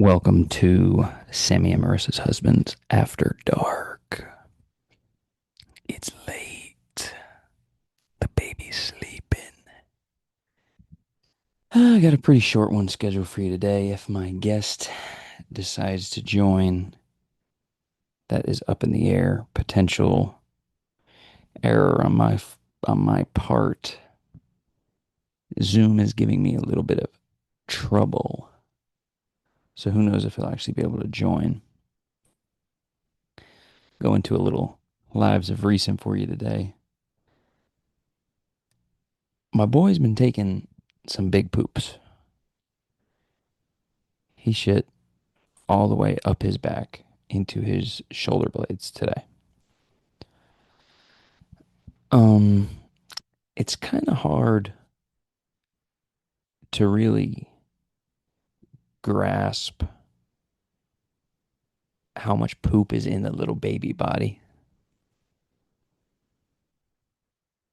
Welcome to Sammy and Marissa's Husbands After Dark. It's late. The baby's sleeping. I got a pretty short one scheduled for you today. If my guest decides to join, that is up in the air. Potential error on my part. Zoom is giving me a little bit of trouble. So who knows if he'll actually be able to join. Go into a little lives of recent for you today. My boy's been taking some big poops. He shit all the way up his back into his shoulder blades today. Um, it's kind of hard to really grasp how much poop is in the little baby body.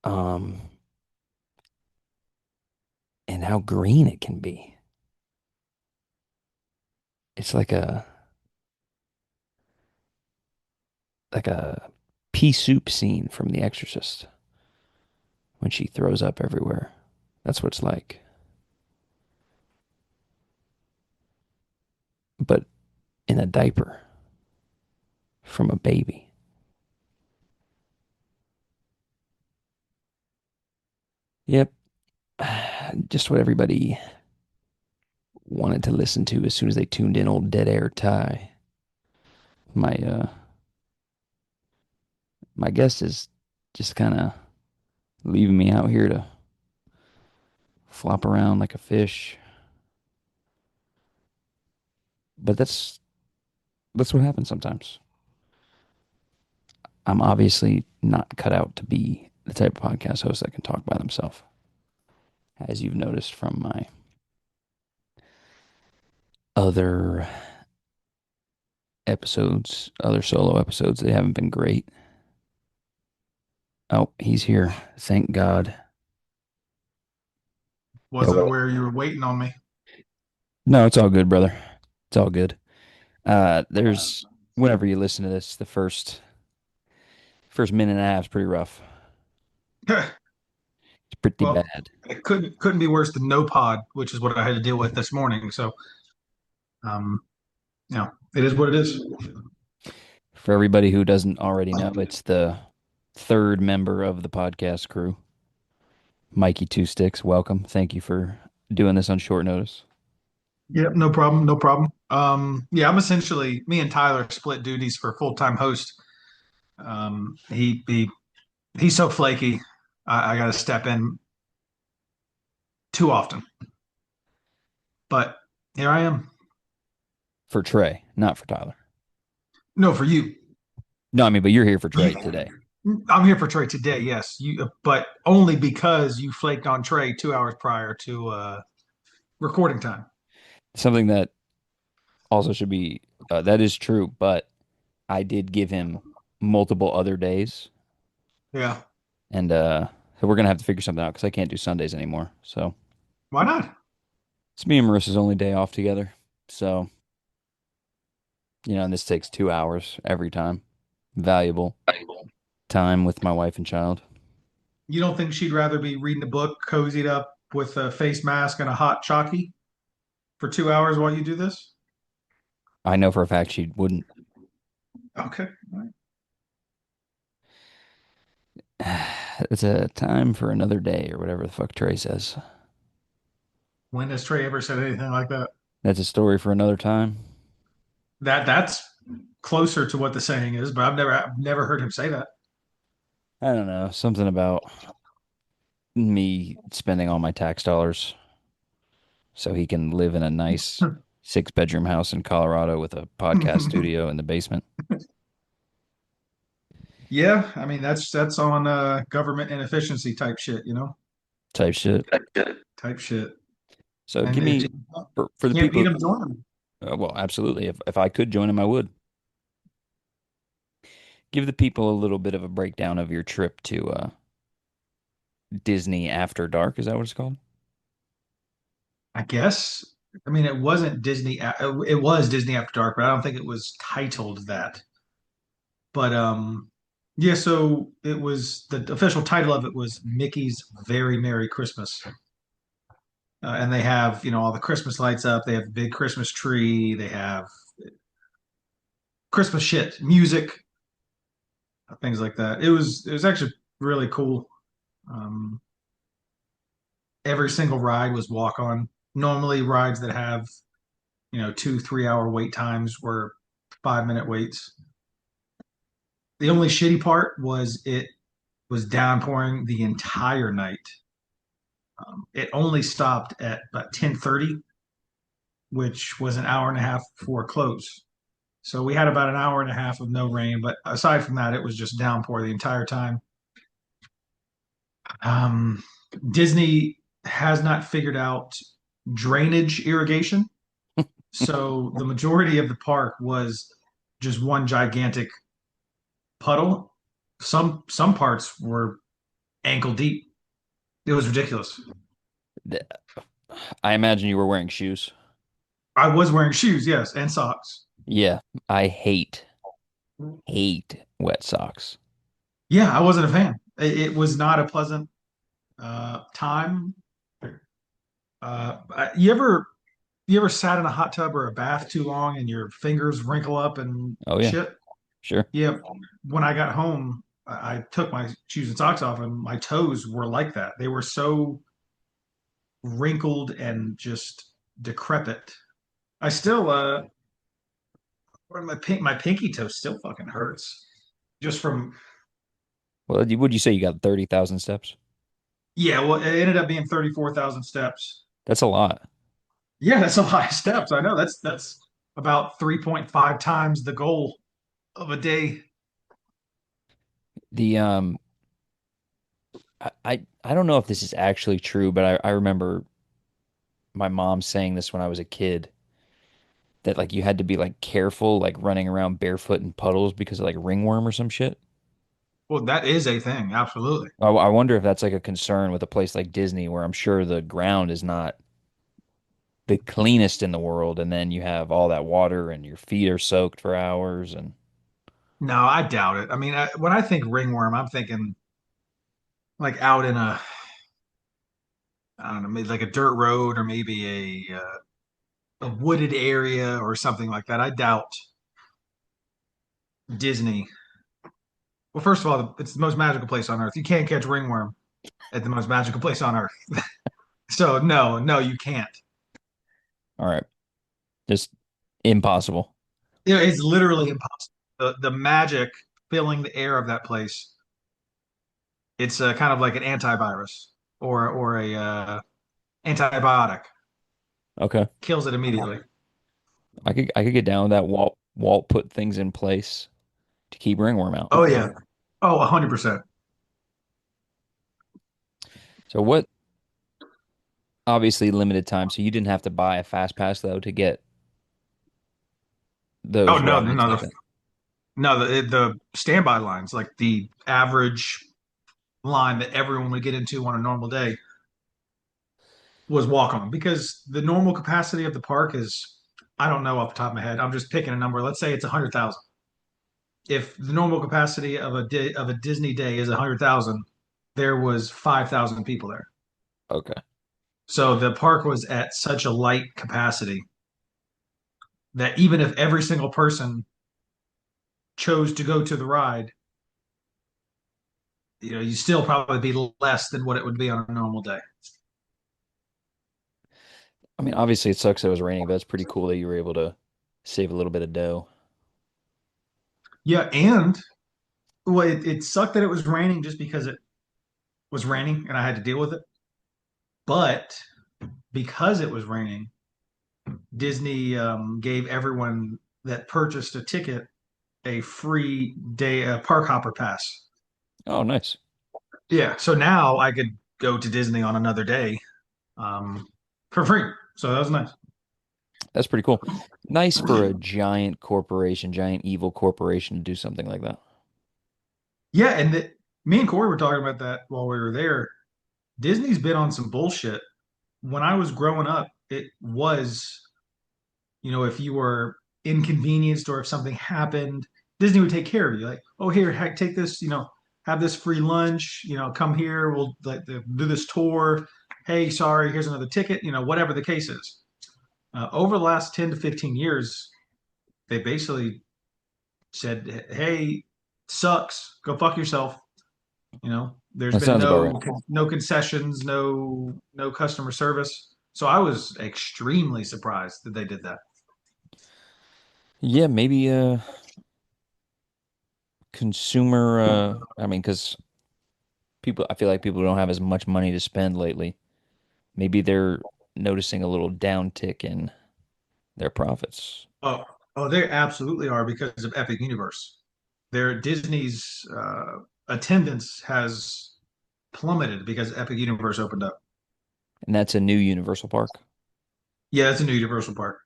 Um, and how green it can be. It's like a pea soup scene from The Exorcist when she throws up everywhere. That's what it's like. But in a diaper from a baby. Yep. Just what everybody wanted to listen to as soon as they tuned in old Dead Air Ty. My guest is just kind of leaving me out here to flop around like a fish. But that's what happens sometimes. I'm obviously not cut out to be the type of podcast host that can talk by themselves, as you've noticed from my other episodes, other solo episodes. They haven't been great. Oh, he's here. Thank God. Wasn't Yo. aware you were waiting on me. No, it's all good, brother. It's all good. There's whenever you listen to this, the first minute and a half is pretty rough. It's pretty Well, bad. it couldn't be worse than no pod, which is what I had to deal with this morning. So, um, it is what it is. For everybody who doesn't already know, it's the third member of the podcast crew, Mikey Two Sticks. Welcome. Thank you for doing this on short notice. Yep, no problem, no problem. Yeah, I'm essentially me and Tyler split duties for full-time host. He's so flaky. I got to step in too often, but here I am. For Trey, not for Tyler. No, for you. No, I mean, but you're here for You, Trey today. I'm here for Trey today. Yes, you, but only because you flaked on Trey 2 hours prior to recording time. Something that also should be that is true, but I did give him multiple other days, Yeah. and so we're gonna have to figure something out because I can't do Sundays anymore. So Why not? it's me and Marissa's only day off together. So and this takes 2 hours every time. Valuable time with my wife and child. You don't think she'd rather be reading a book, cozied up with a face mask and a hot chalky for 2 hours while you do this? I know for a fact she wouldn't. Okay. All right. It's a time for another day or whatever the fuck Trey says. When has Trey ever said anything like that? That's a story for another time. That's closer to what the saying is, but I've never heard him say that. I don't know. Something about me spending all my tax dollars so he can live in a nice 6 bedroom house in Colorado with a podcast studio in the basement Yeah, I mean that's on government inefficiency type shit, type shit. type shit. So And give if me you for the can't beat people. him, join him. Well, absolutely. If I could join him, I would. Give the people a little bit of a breakdown of your trip to Disney After Dark. Is that what it's called? I guess I mean, it wasn't Disney. It was Disney After Dark, but I don't think it was titled that. But yeah. So it was the official title of it was Mickey's Very Merry Christmas, and they have all the Christmas lights up. They have a big Christmas tree. They have Christmas shit, music, things like that. It was actually really cool. Um, every single ride was walk on. Normally, rides that have 2 3 hour wait times were 5 minute waits. The only shitty part was it was downpouring the entire night. It only stopped at about 10:30, which was an hour and a half before close. So we had about an hour and a half of no rain, but aside from that, it was just downpour the entire time. Um, Disney has not figured out drainage irrigation, so the majority of the park was just one gigantic puddle. Some parts were ankle deep. It was ridiculous. Th- I imagine you were wearing shoes. I was wearing shoes, yes, and socks. Yeah, I hate wet socks. Yeah, I wasn't a fan. It was not a pleasant time. You ever sat in a hot tub or a bath too long and your fingers wrinkle up and Oh yeah, shit? sure. Yeah. When I got home, I took my shoes and socks off, and my toes were like that. They were so wrinkled and just decrepit. I still my pinky toe still fucking hurts just from. Well, would you say you got 30,000 steps? Yeah, well, it ended up being 34,000 steps. That's a lot. Yeah, that's a lot of steps. I know that's about 3.5 times the goal of a day. The I don't know if this is actually true, but I remember my mom saying this when I was a kid that like you had to be like careful like running around barefoot in puddles because of like ringworm or some shit. Well, that is a thing, absolutely. I wonder if that's like a concern with a place like Disney where I'm sure the ground is not the cleanest in the world, and then you have all that water and your feet are soaked for hours and No, I doubt it. I mean, when I think ringworm, I'm thinking like out in I don't know, maybe like a dirt road or maybe a wooded area or something like that. I doubt Disney. Well, first of all, it's the most magical place on earth. You can't catch ringworm at the most magical place on earth. So no, no, you can't. all right, just impossible. It's literally impossible. The magic filling the air of that place. It's kind of like an antivirus or a antibiotic. Okay. Kills it immediately. I could get down with that. Walt put things in place to keep ringworm out. Oh yeah. Oh, 100%. So what obviously limited time, so you didn't have to buy a fast pass though to get Oh those no, rides no, like that. no. The standby lines, like the average line that everyone would get into on a normal day, was walk on because the normal capacity of the park is, I don't know off the top of my head. I'm just picking a number. Let's say it's 100,000. If the normal capacity of a Disney day is 100,000, there was 5,000 people there. Okay. So the park was at such a light capacity that even if every single person chose to go to the ride, you still probably be less than what it would be on a normal day. I mean, obviously it sucks that it was raining, but it's pretty cool that you were able to save a little bit of dough. Yeah, and well, it sucked that it was raining just because it was raining and I had to deal with it. But because it was raining, Disney gave everyone that purchased a ticket a free day park hopper pass. Oh, nice. Yeah, so now I could go to Disney on another day um, for free. So that was nice. That's pretty cool. Nice for a giant corporation, giant evil corporation to do something like that. Yeah, and me and Corey were talking about that while we were there. Disney's been on some bullshit. When I was growing up, it was, if you were inconvenienced or if something happened, Disney would take care of you. Like, oh, here, heck, take this, have this free lunch, come here, we'll like do this tour. Hey, sorry, here's another ticket, whatever the case is. Over the last 10 to 15 years, they basically said, hey, sucks, go fuck yourself. There's That been sounds about right. no concessions, no customer service. So I was extremely surprised that they did that. Yeah, maybe consumer I mean, because people, I feel like people don't have as much money to spend lately. Maybe they're noticing a little downtick in their profits. Oh, oh, they absolutely are because of Epic Universe. Their Disney's attendance has plummeted because Epic Universe opened up. And that's a new Universal Park. Yeah, it's a new Universal Park.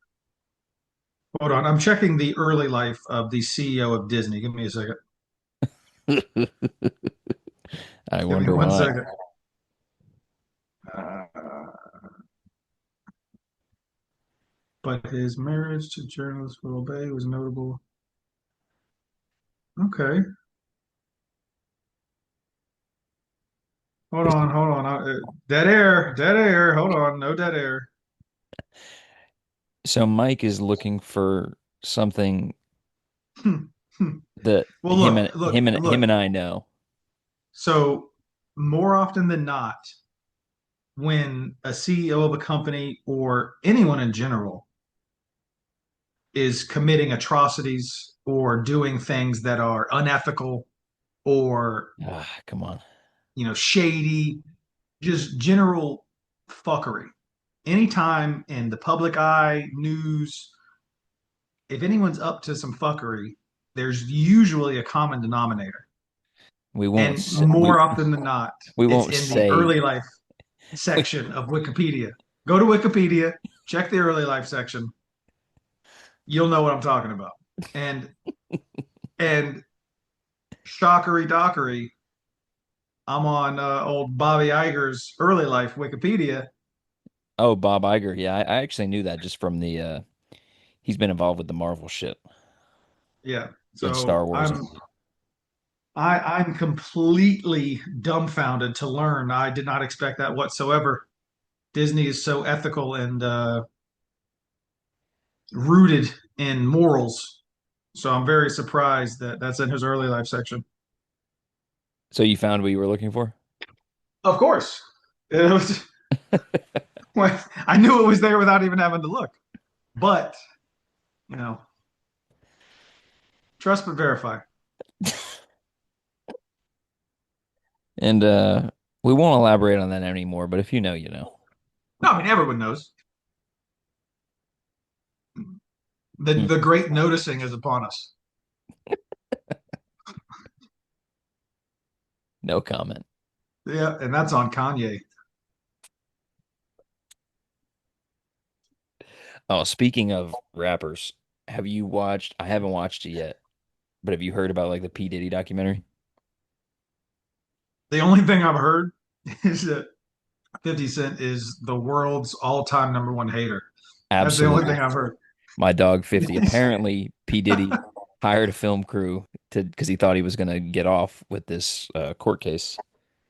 Hold on, I'm checking the early life of the CEO of Disney. Give me a second. I Give me wonder one why. second. Uh, but his marriage to journalist Will Bay was notable. Okay, hold on. Dead air, dead air. Hold on, no dead air. So Mike is looking for something Hmm, hmm. that Well, look, look, him look. and I know. So more often than not, when a CEO of a company or anyone in general is committing atrocities or doing things that are unethical or, Ah, come on. shady, just general fuckery. Anytime in the public eye, news, if anyone's up to some fuckery, there's usually a common denominator. We won't And say, more often than not, we it's won't in the say early life we, section of Wikipedia. Go to Wikipedia, check the early life section. You'll know what I'm talking about. And and shockery dockery, I'm on old Bobby Iger's early life Wikipedia. oh, Bob Iger. Yeah, I actually knew that just from the he's been involved with the Marvel shit. Yeah. Did Star So Wars. I'm completely dumbfounded to learn. I did not expect that whatsoever. Disney is so ethical and rooted in morals. So I'm very surprised that that's in his early life section. So you found what you were looking for? Of course. It was, well, I knew it was there without even having to look. But, you know, trust but verify. And we won't elaborate on that anymore, but if you know, you know. No, I mean, everyone knows. The, Hmm. the great noticing is upon us. No comment. Yeah, and that's on Kanye. Oh, speaking of rappers, have you watched? I haven't watched it yet, but have you heard about like the P. Diddy documentary? The only thing I've heard is that 50 Cent is the world's all-time number one hater. That's the only thing Absolutely. I've heard. My dog 50. Apparently, P. Diddy hired a film crew to because he thought he was gonna get off with this court case.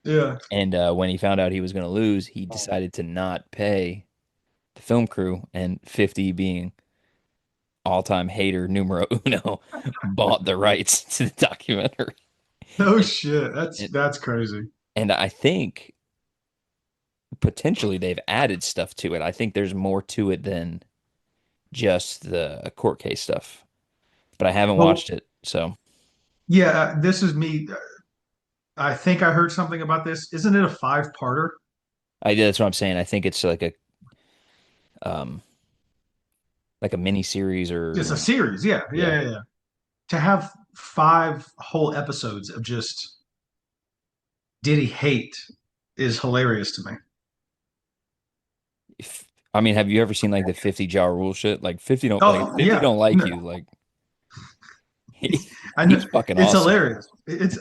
Yeah. And when he found out he was gonna lose, he decided to not pay the film crew, and 50 being all-time hater numero uno bought the rights to the documentary. No And, shit. That's and that's crazy. and I think potentially they've added stuff to it. I think there's more to it than just the court case stuff. But I haven't Well, watched it, so yeah, this is me. I think I heard something about this. Isn't it a five-parter? I that's what I'm saying. I think it's um like a mini series It's a or series. Yeah, yeah. yeah, yeah, yeah. To have five whole episodes of just Diddy hate is hilarious to me. If, I mean, have you ever seen like the 50 jaw rule shit? Like 50 don't like if Oh 50 yeah, don't like no, you, like I know he's fucking it's awesome. hilarious.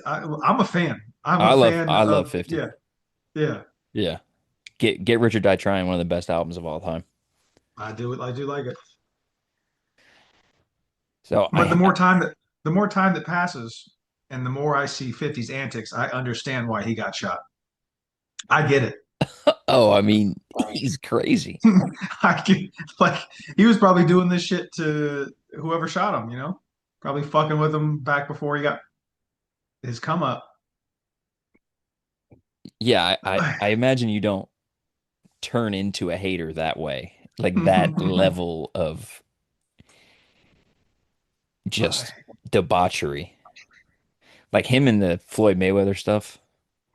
I'm a fan. I'm a fan I love of 50. yeah, yeah. Yeah. Get Rich or Die Trying, one of the best albums of all time. I do it. I do like it. So But the more time that passes, and the more I see 50's antics, I understand why he got shot. I get it. oh, I mean, he's crazy. I get like he was probably doing this shit to whoever shot him. Probably fucking with him back before he got his come up. Yeah, I imagine you don't turn into a hater that way. Like that level of just debauchery. Like him and the Floyd Mayweather stuff.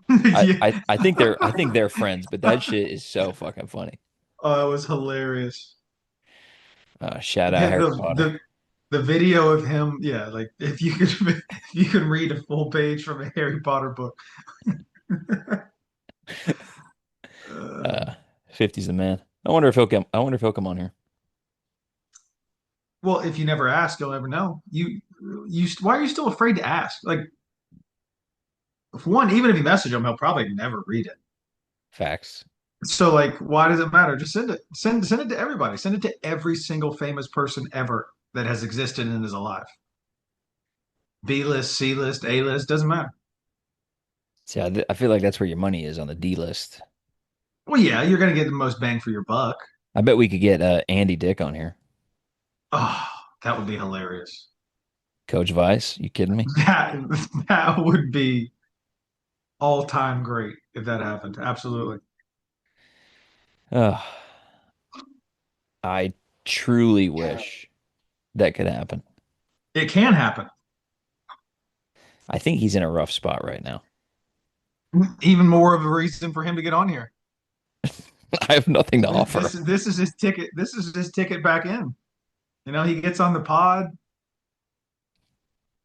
Yeah. I think they're friends, but that shit is so fucking funny. Oh, it was hilarious. Shout out Yeah, Harry the Potter. the the video of him, yeah, like if you could if you could read a full page from a Harry Potter book. Uh, Uh, 50's the man. I wonder if he'll come on here. well, if you never ask, you'll never know. You why are you still afraid to ask? Like, if one, even if you message him, he'll probably never read it. Facts. So like, why does it matter? Just send it. Send it to everybody. Send it to every single famous person ever that has existed and is alive. B list, C list, A list, doesn't matter. See, I feel like that's where your money is on the D list. Well, yeah, you're gonna get the most bang for your buck. I bet we could get Andy Dick on here. Oh, that would be hilarious. Coach Vice, you kidding me? That that would be all time great if that happened. Absolutely. Oh, I truly wish that could happen. It can happen. I think he's in a rough spot right now. Even more of a reason for him to get on here. I have nothing to This offer. is this is his ticket. This is his ticket back in. He gets on the pod,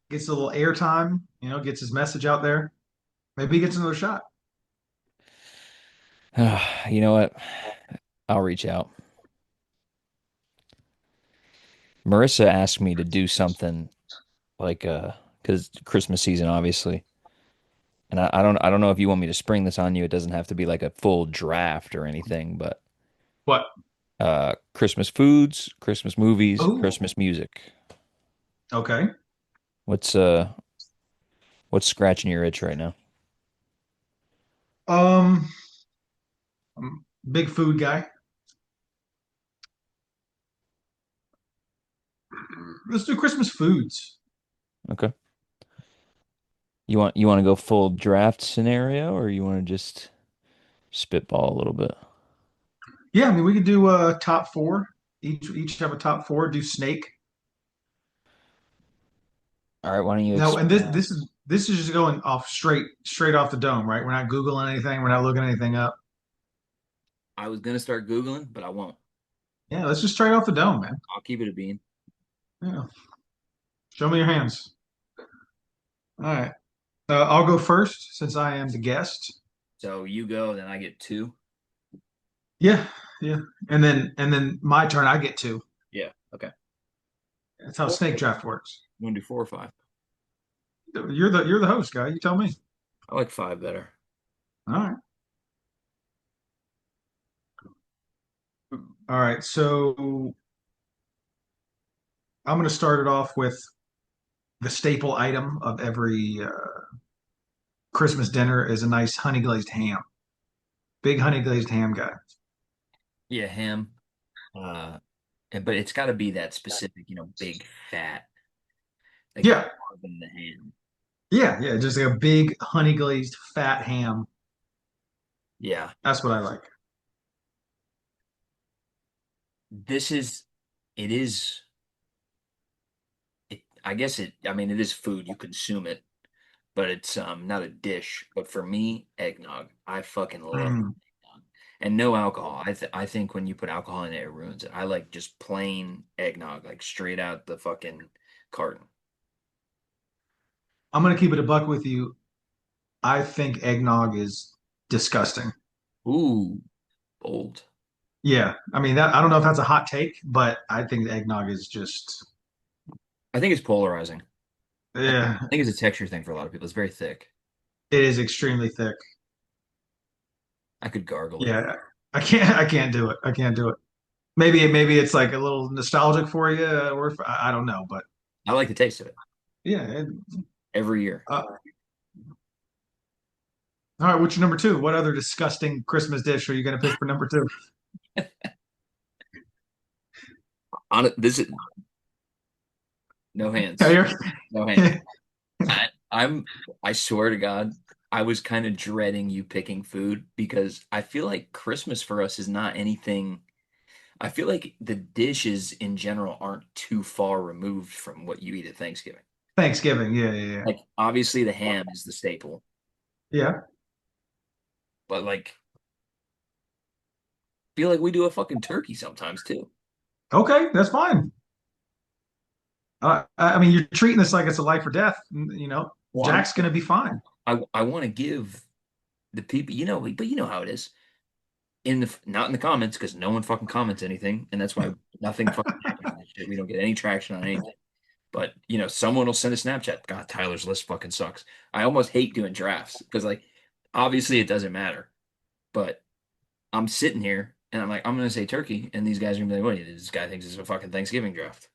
gets a little airtime, gets his message out there. Maybe he gets another shot. You know what? I'll reach out. Marissa asked me to do something like because Christmas season obviously, and I don't know if you want me to spring this on you. It doesn't have to be like a full draft or anything, but What? Christmas foods, Christmas movies, Oh, Christmas music. okay. What's uh what's scratching your itch right now? Um, I'm a big food guy. Let's do Christmas foods. Okay. You want to go full draft scenario or you want to just spitball a little bit? Yeah, I mean we could do top four. Each have a top four. Do snake. All right, why don't you No, and explain? this is just going off straight off the dome, right? We're not Googling anything. We're not looking anything up. I was gonna start Googling, but I won't. Yeah, let's just straight off the dome, man. I'll keep it a bean. Yeah. Show me your hands. All right. I'll go first since I am the guest. So you go, then I get two. Yeah, yeah. And then my turn. I get two. Yeah. Okay. That's how snake draft works. You want to do four or five? You're the host, guy. You tell me. I like five better. All right. All right. So I'm going to start it off with the staple item of every Christmas dinner is a nice honey glazed ham. Big honey glazed ham guy. Yeah, ham. But it's got to be that specific, big fat, like Yeah, in the ham. yeah, yeah. Just like a big honey glazed fat ham. Yeah. That's what I like. This is, it is, I guess I mean, it is food. You consume it, but it's not a dish. But for me, eggnog. I fucking love Mm. eggnog. And no alcohol. I think when you put alcohol in it, it ruins it. I like just plain eggnog, like straight out the fucking carton. I'm going to keep it a buck with you. I think eggnog is disgusting. Ooh, bold. Yeah, I mean that. I don't know if that's a hot take, but I think eggnog is just. I think it's polarizing. Yeah, I think it's a texture thing for a lot of people. It's very thick. it is extremely thick. I could gargle it. Yeah, I can't. I can't do it. I can't do it. maybe it's like a little nostalgic for you, or if, I don't know, but I like the taste of it yeah. every year. All right, what's your number two? What other disgusting Christmas dish are you going to pick for number two? On it, this is no Yeah, hands, no hands. I'm, I swear to God, I was kind of dreading you picking food because I feel like Christmas for us is not anything. I feel like the dishes in general aren't too far removed from what you eat at Thanksgiving. Thanksgiving. Yeah, yeah, Like, obviously, the ham is the staple, yeah. but like, feel like we do a fucking turkey sometimes too. Yeah. Okay, that's fine. I mean, you're treating this like it's a life or death. Well, Jack's going to be fine. I want to give the people, but you know how it is in the not in the comments because no one fucking comments anything, and that's why nothing fucking happens in this shit. We don't get any traction on anything. But someone will send a Snapchat. God, Tyler's list fucking sucks. I almost hate doing drafts because like obviously it doesn't matter. But I'm sitting here and I'm like, I'm gonna say turkey, and these guys are gonna be like, wait, this guy thinks it's a fucking Thanksgiving draft.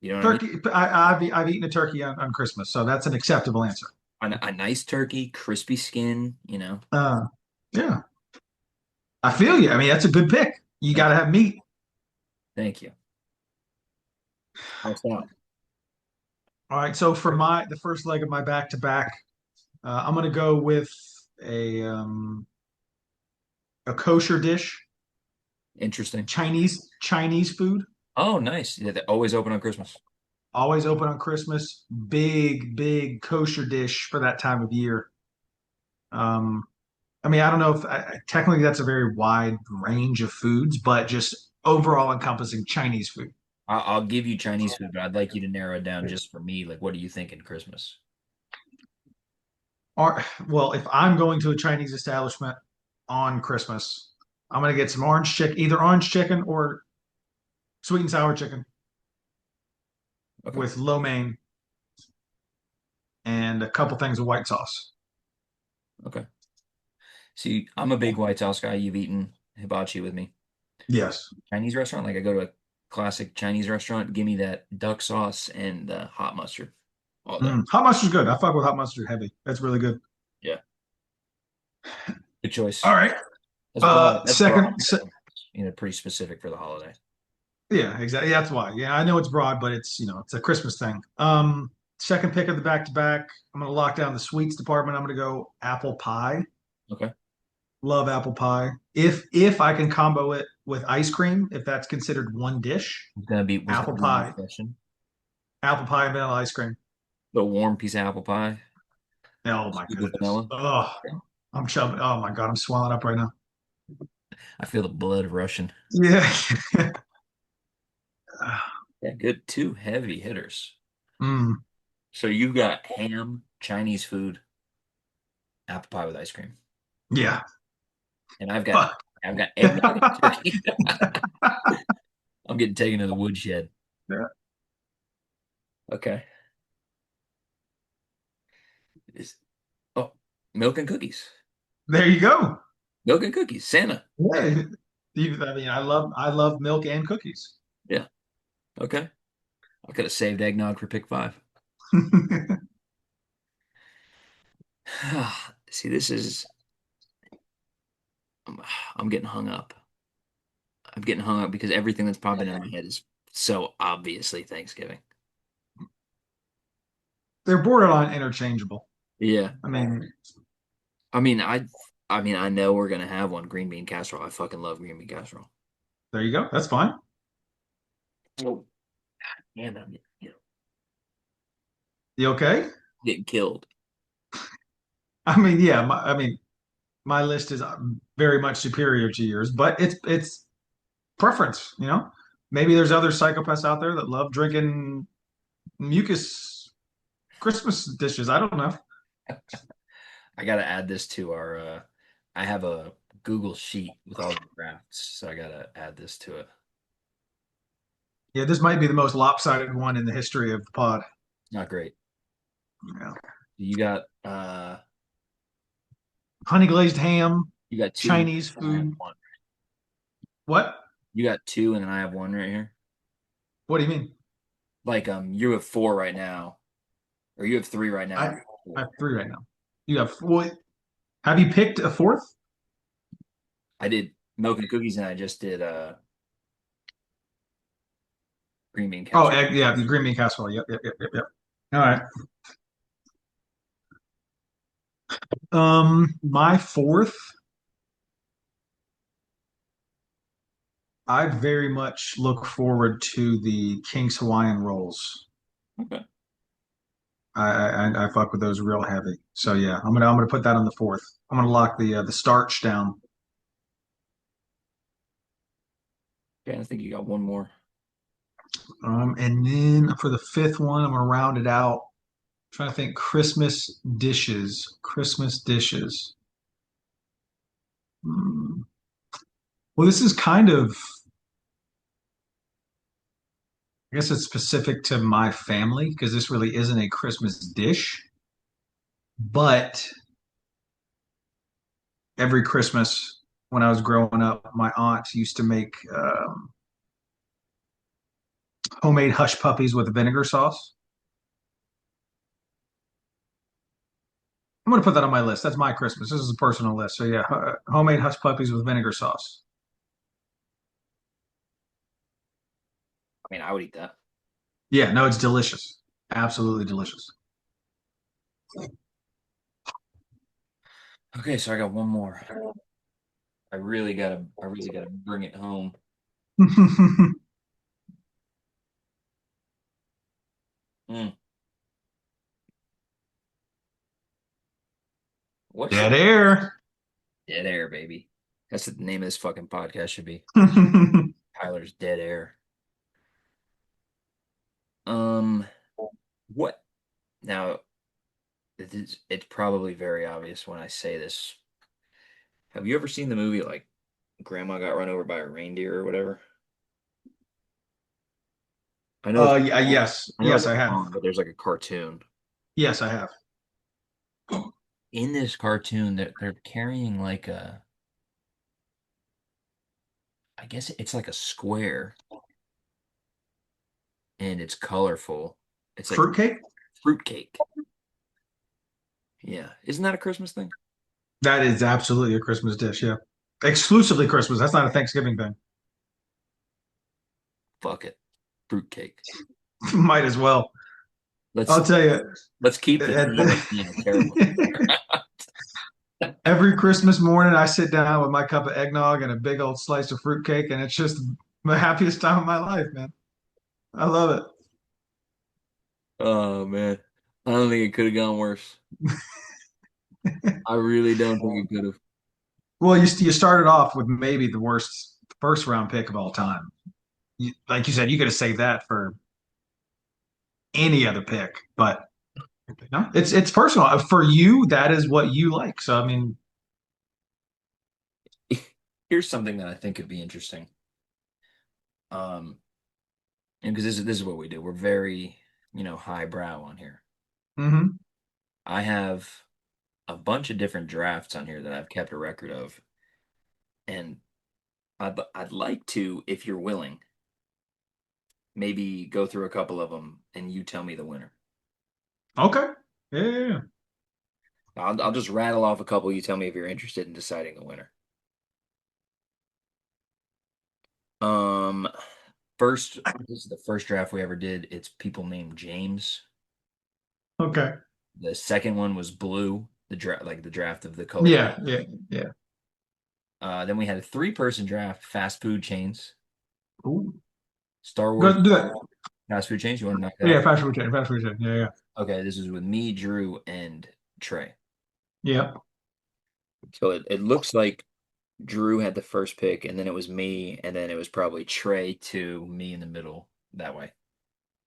You know what I mean? Turkey. I've eaten a turkey on Christmas, so that's an acceptable answer. A nice turkey, crispy skin. Uh, yeah, I feel you. I mean, that's a good pick. You got Thank to you. have meat. Thank you. How's that? All right. So for the first leg of my back to back, I'm going to go with a um, a kosher dish, Interesting. Chinese food. Oh, nice. Yeah, they're always open on Christmas. Always open on Christmas. Big kosher dish for that time of year. Um, I mean, I don't know if technically that's a very wide range of foods, but just overall encompassing Chinese food. I'll give you Chinese food, but I'd like you to narrow it down just for me. Like, what do you think in Christmas? Well, if I'm going to a Chinese establishment on Christmas, I'm gonna get some orange chicken, either orange chicken or sweet and sour chicken Okay. with lo mein and a couple things of white sauce. Okay. See, I'm a big White House guy. You've eaten hibachi with me. Yes. Chinese restaurant, like I go to a classic Chinese restaurant, give me that duck sauce and hot mustard all day. Hot mustard's good. I fuck with hot mustard heavy. That's really good. Yeah, good All choice. right. That's broad. That's broad. Second, se Pretty specific for the holiday. Yeah, exactly. That's why. Yeah, I know it's broad, but it's a Christmas thing. Second pick of the back to back. I'm gonna lock down the sweets department. I'm gonna go apple pie. Okay. Love apple pie. If I can combo it with ice cream, if that's considered one dish, Was gonna apple be my pie, question. and vanilla ice cream. The warm piece of apple pie, Oh my scoop of goodness. vanilla. Oh, I'm chubby. Oh my God, I'm swelling up right now. I feel the blood rushing. Yeah. Yeah, good. Two heavy hitters. Mm, So you got ham, Chinese food, apple pie with ice cream, yeah. and Fuck. I've got eggnog and turkey. I'm getting taken to the woodshed. Yeah. Okay. Is oh, milk and cookies. There you go. Milk and cookies. Santa. Yeah. I mean, I love milk and cookies. Yeah. Okay. I could have saved eggnog for pick five. See, this is I'm, I'm getting hung up. I'm getting hung up because everything that's popping in my head is so obviously Thanksgiving. They're borderline interchangeable. Yeah. I mean, I mean, I know we're gonna have one green bean casserole. I fucking love green bean casserole. there you go. That's fine. Oh, man, You okay? getting killed. I mean, yeah. I mean, my list is very much superior to yours, but it's preference. Maybe there's other psychopaths out there that love drinking mucus Christmas dishes. I don't know. I gotta add this to our. I have a Google sheet with all the drafts, so I gotta add this to it. Yeah, this might be the most lopsided one in the history of the pod. Not great. Yeah. You got Honey glazed ham, you got two. Chinese I have food. one. What? You got two, and then I have one right here. What do you mean? Like, you have four right now, or you have three right now, I and I four. have three right now. You have what? Have you picked a fourth? I did milk and cookies, and I just did green bean Oh, casserole. yeah, the green bean casserole. Yep, yep, yep, yep, yep. All right. My fourth, I very much look forward to the King's Hawaiian rolls. Okay. I fuck with those real heavy. So yeah, I'm gonna put that on the fourth. I'm gonna lock the starch down. Okay, I think you got one more. And then for the fifth one, I'm gonna round it out. Trying to think Christmas dishes. Christmas dishes. Hmm. Well, this is kind of, I guess it's specific to my family because this really isn't a Christmas dish. But every Christmas when I was growing up, my aunt used to make homemade hush puppies with vinegar sauce. I'm going to put that on my list. That's my Christmas. This is a personal list. So yeah, homemade hush puppies with vinegar sauce. I mean, I would eat that. Yeah, no, it's delicious. Absolutely delicious. Okay, so I got one more. I really gotta bring it home. Mm, what Dead should air. dead air, baby? That's what the name of this fucking podcast should be. Tyler's dead air. Um, what now? It's probably very obvious when I say this. Have you ever seen the movie like Grandma got run over by a reindeer or whatever? I know it's Yeah, yes, I know yes, it's I have. wrong, but there's like a cartoon. Yes, I have. In this cartoon, they're carrying like a, I guess it's like a square, and it's colorful. It's like Fruitcake? fruitcake. Yeah, isn't that a Christmas thing? That is absolutely a Christmas dish. Yeah, exclusively Christmas. That's not a Thanksgiving thing. Fuck it, fruitcake. Might as well. Let's I'll tell you. let's keep this from being a terrible. Every Christmas morning, I sit down with my cup of eggnog and a big old slice of fruitcake, and it's just the happiest time of my life, man. I love it. Oh man, I don't think it could have gone worse. I really don't think it could have. Well, you started off with maybe the worst first round pick of all time. Like you said, you could have saved that for any other pick, but no, it's personal for you. That is what you like. So I mean, Here's something that I think could be interesting. Um, and because this is what we do. We're very, highbrow on here. hmm I have a bunch of different drafts on here that I've kept a record of, and I'd like to, if you're willing, maybe go through a couple of them and you tell me the winner. Okay, yeah, yeah, yeah. I'll just rattle off a couple. You tell me if you're interested in deciding the winner. Um, First, this is the first draft we ever did. It's people named James. Okay, The second one was Blue, the draft, like the draft of the color. yeah, yeah, yeah. Then we had a three-person draft, fast food chains, Ooh. Star Go Wars do that. fast food chains. You want to knock that Yeah, out? fast food chain, fast food chain. Yeah, yeah, Okay, this is with me, Drew, and Trey. yeah. So it looks like Drew had the first pick, and then it was me, and then it was probably Trey to me in the middle that way.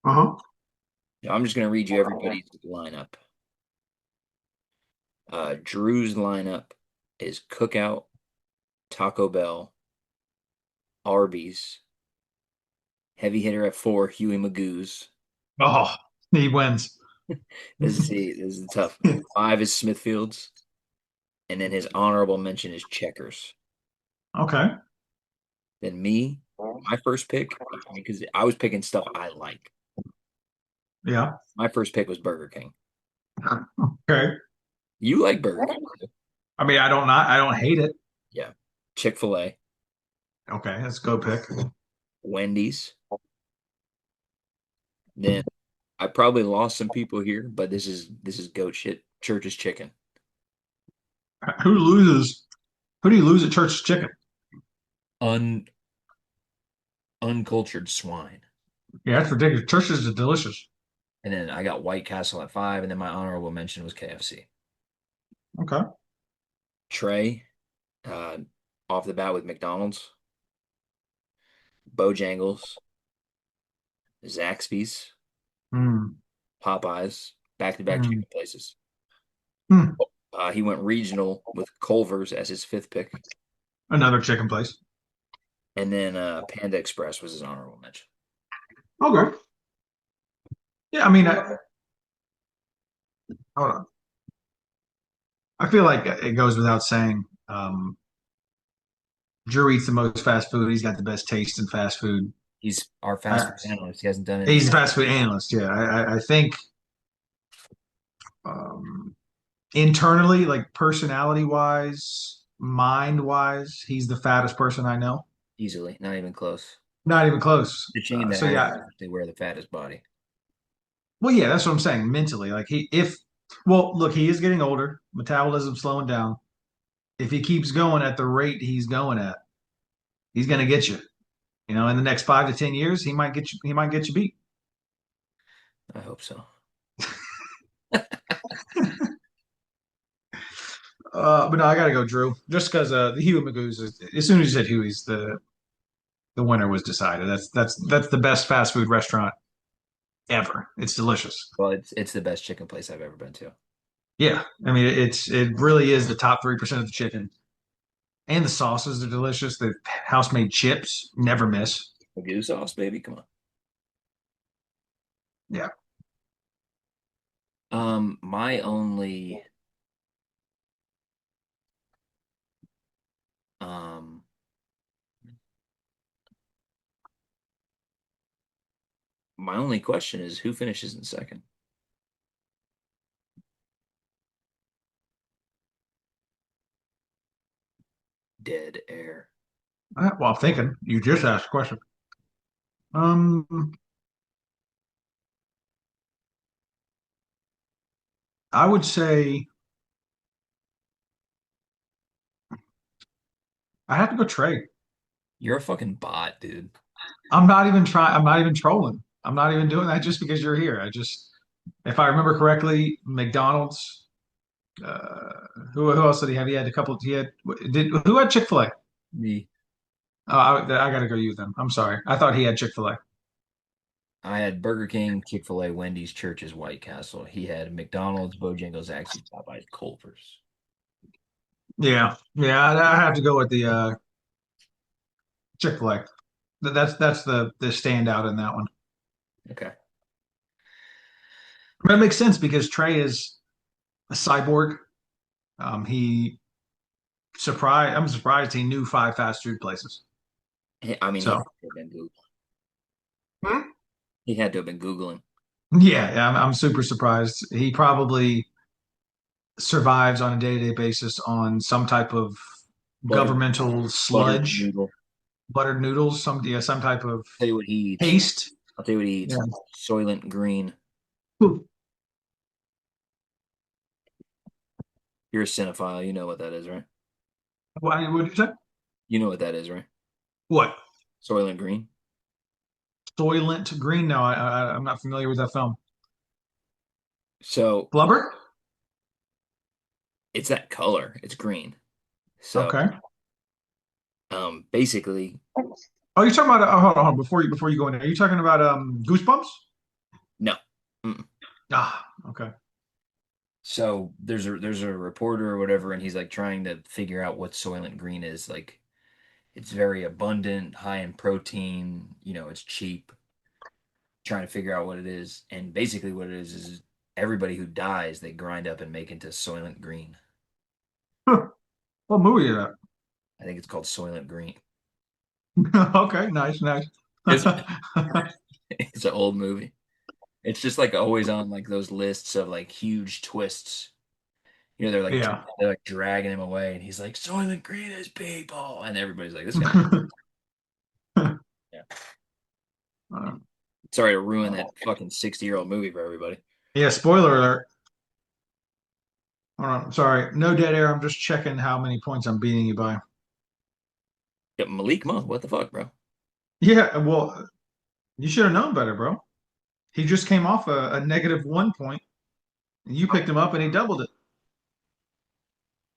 Uh-huh. Now, I'm just going to read you everybody's lineup. Drew's lineup is Cookout, Taco Bell, Arby's, heavy hitter at four, Huey Magoo's. Oh, he wins. This is tough. Five is Smithfield's, and then his honorable mention is Checkers. Okay. Then me, my first pick, because I was picking stuff I like. Yeah. My first pick was Burger King. Okay. You like Burger King too? I mean, I don't hate it. Yeah. Chick-fil-A, Okay, let's go pick. Wendy's. Then I probably lost some people here, but this is goat shit. Church's Chicken. Who loses? Who do you lose at Church's Chicken? Un Uncultured swine. Yeah, that's ridiculous. Church's is delicious. And then I got White Castle at five, and then my honorable mention was KFC. Okay. Trey, uh, off the bat with McDonald's, Bojangles, Zaxby's, Hmm. Popeyes, back-to-back Hmm. chicken places. Hmm. He went regional with Culver's as his fifth pick, Another chicken place. and then Panda Express was his honorable mention. Okay. Yeah, I mean, hold on. I feel like it goes without saying. Drew eats the most fast food. He's got the best taste in fast food. He's our fast Uh, food analyst. He hasn't done it in he's a years. fast food analyst. Yeah, I think internally, like personality wise, mind wise, he's the fattest person I know. Easily, not even close. Not even close. The chain that So has yeah, they wear the fattest body. well, yeah, that's what I'm saying. Mentally, like well, look, he is getting older. Metabolism slowing down. If he keeps going at the rate he's going at, he's going to get you. You know, in the next 5 to 10 years, he might get you. He might get you beat. I hope so. But no, I got to go, Drew. Just because the Huey Magoo's, as soon as you said Huey's, the winner was decided. That's the best fast food restaurant ever. It's delicious. Well, it's the best chicken place I've ever been to. Yeah, I mean it really is the top 3% of the chicken, and the sauces are delicious. The house made chips never miss. Magoo sauce, baby, come on. Yeah, Um, my only um my only question is who finishes in second? Dead air. well, I'm thinking you just asked a question. Um, I would say I have to go Trey. You're a fucking bot, dude. I'm not even trying. I'm not even trolling. I'm not even doing that just because you're here. If I remember correctly, McDonald's. Who else did he have? He had a couple. He had did who had Chick-fil-A? Me. Oh, I got to go use them. I'm sorry. I thought he had Chick-fil-A. I had Burger King, Chick-fil-A, Wendy's, Church's, White Castle. He had McDonald's, Bojangles, Zaxby's, Popeyes, Culver's. Yeah, yeah. I have to go with the Chick-fil-A. That's the standout in that one. Okay. But it makes sense because Trey is a cyborg. He surprised. I'm surprised he knew five fast food places. I mean, he had So to have been Googling. hmm? He had to have been Googling. yeah, I'm super surprised. He probably survives on a day-to-day basis on some type of Buttered governmental buttered sludge, noodle. buttered noodles, some type of Tell you what he eats. paste. I'll tell you what he Yeah. eats. Soylent Green. You're a cinephile. You know what that is, right? What did you say? You know what that is, right? What? Soylent Green. Soylent Green? No, I'm not familiar with that film. So Blubber? it's that color. It's green. So Okay. basically, Oh, you're talking about hold on before you go in there. Are you talking about Goosebumps? no. Mm-mm. Ah, okay. So there's a reporter or whatever, and he's like trying to figure out what Soylent Green is. Like it's very abundant, high in protein. It's cheap. Trying to figure out what it is, and basically what it is everybody who dies they grind up and make into Soylent Green. Huh. What movie is that? I think it's called Soylent Green. Okay, nice, nice. It's it's an old movie. It's just like always on like those lists of like huge twists. You know, Yeah. they're like dragging him away, and he's like, "Soylent Green is people," and everybody's like, "This guy." Yeah. Sorry to ruin that fucking 60-year-old movie for everybody. Yeah, spoiler alert. Hold on. Sorry. No dead air. I'm just checking how many points I'm beating you by. Yeah, Malik Monk, what the fuck, bro? Yeah, well, you should have known better, bro. He just came off a negative 1 point, and you picked him up and he doubled it.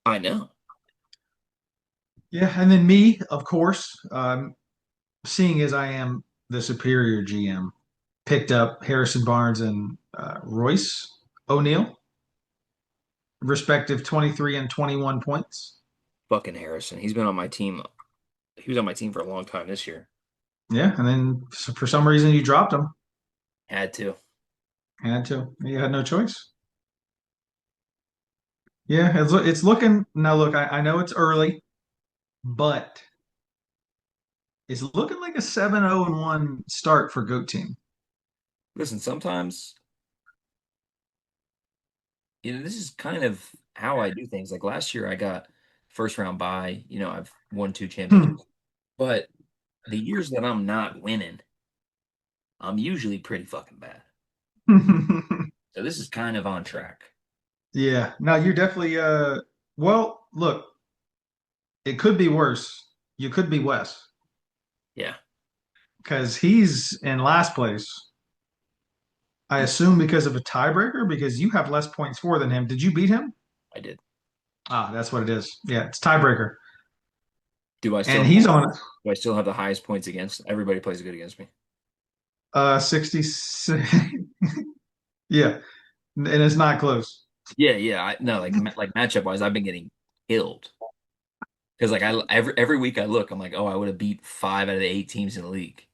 I know. Yeah, and then me, of course, seeing as I am the superior GM, picked up Harrison Barnes and Royce O'Neal, respective 23 and 21 points. Fucking Harrison. He's been on my team. He was on my team for a long time this year. Yeah, and then for some reason you dropped him. Had to. Had to. You had no choice. Yeah, it's looking now. Look, I know it's early, but it's looking like a 7-0-1 start for Goat Team. Listen, sometimes, this is kind of how I do things. Like last year, I got first round bye. I've won two Hmm. championships. But the years that I'm not winning, I'm usually pretty fucking bad. So this is kind of on track. Yeah, no, you're definitely well, look, it could be worse. You could be Wes Yeah, because he's in last place. I assume because of a tiebreaker because you have less points for than him. Did you beat him? I did. Ah, that's what it is. Yeah, it's tiebreaker. Do I still And he's on do I still have the highest points against? Everybody plays good against me. 66. Yeah, and it's not close. Yeah, yeah. No, like matchup wise, I've been getting killed because like every week I look, I'm like, oh, I would have beat 5 out of the 8 teams in the league.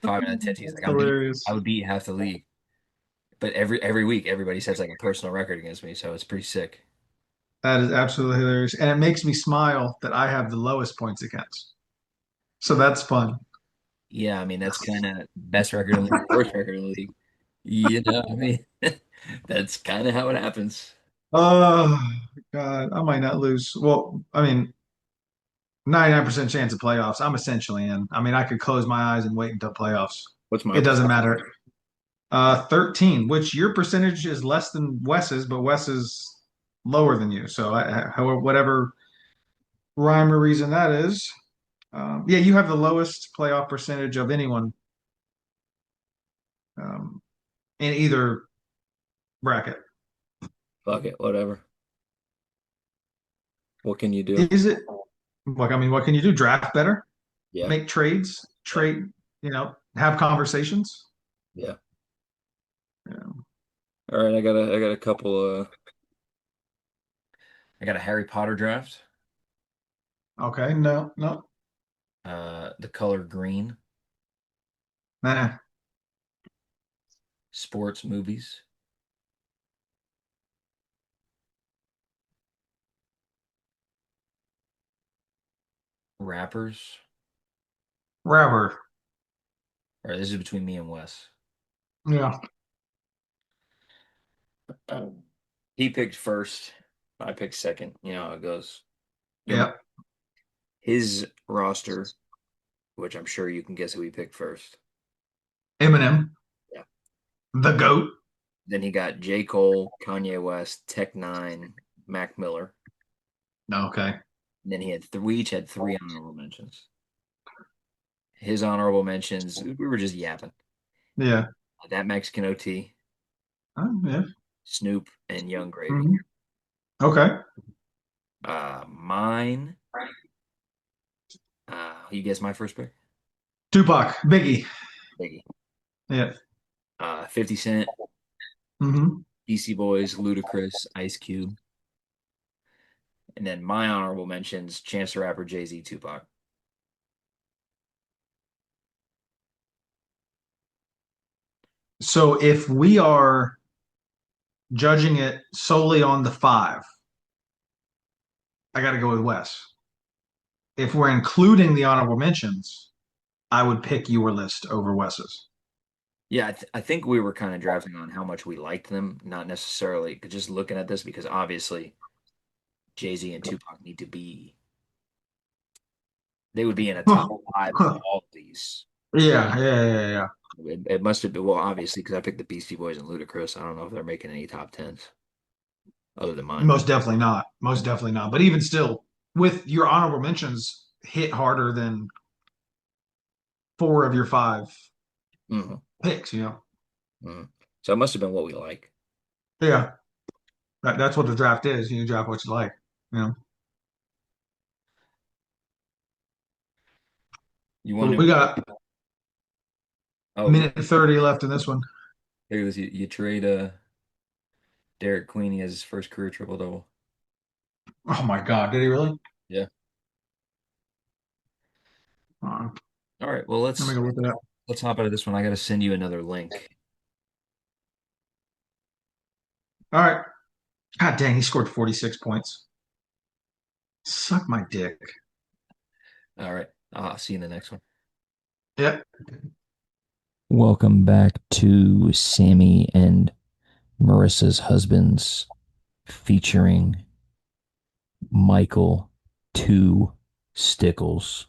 5 out of the 10 teams. That's Like hilarious. I would beat half the league. But every week, everybody sets like a personal record against me, so it's pretty sick. That is absolutely hilarious. And it makes me smile that I have the lowest points against. So that's fun. Yeah, I mean that's kind of best record in the league, worst record in the league. I mean that's kind of how it happens. Oh, God, I might not lose. Well, I mean, 99% chance of playoffs. I'm essentially in. I mean, I could close my eyes and wait until playoffs. What's my It percent? doesn't matter. 13, which your percentage is less than Wes's, but Wes is lower than you. So, however, whatever rhyme or reason that is, yeah, you have the lowest playoff percentage of anyone um, in either bracket. Fuck it, whatever. What can you do? Is it? Like, I mean, what can you do? Draft better, Yeah, make trades, yeah, trade, have conversations. yeah. Yeah. All right, I got a couple. I got a Harry Potter draft. Okay, no, no, The color green. nah. Sports movies. Rappers. Rubber. All right, this is between me and Wes. Yeah. He picked first. I picked second. You know how it goes. You know, Yeah. his roster, which I'm sure you can guess who he picked first. Eminem, Yeah. the GOAT. Then he got J. Cole, Kanye West, Tech Nine, Mac Miller. Okay. And then he had we each had three honorable mentions. His honorable mentions, we were just yapping. Yeah. That Mexican OT, Yeah. Snoop, and Young Gravy. Mhm. Okay. Mine. You guess my first pick? Tupac, Biggie. Biggie. Yeah. 50 Cent, Hmm. DC Boys, Ludacris, Ice Cube. And then my honorable mentions, Chance the Rapper, Jay-Z, Tupac. So if we are judging it solely on the five, I got to go with Wes. if we're including the honorable mentions, I would pick your list over Wes's. Yeah, I think we were kind of drafting on how much we liked them, not necessarily just looking at this because obviously Jay-Z and Tupac need to be, they would be in a top five of all of these. Yeah, yeah, yeah, yeah. It must have been, well, obviously, because I picked the Beastie Boys and Ludacris. I don't know if they're making any top tens other than mine. Most definitely not. Most definitely not. But even still, with your honorable mentions, hit harder than four of your five Hmm. picks. You know. Hmm. So it must have been what we like. Yeah, that's what the draft is. You draft what you like. You know. You But want to, we got oh, minute 30 left in this one. here it is. You trade Derek Queen. He has his first career triple double. Oh my God, did he really? Yeah. Uh, All right. Well, Let me go look it up. let's hop out of this one. I got to send you another link. All right. God dang, he scored 46 points. Suck my dick. All right. I'll see you in the next one. Yeah, Welcome back to Sammy and Marissa's Husbands featuring Michael Two Stickles.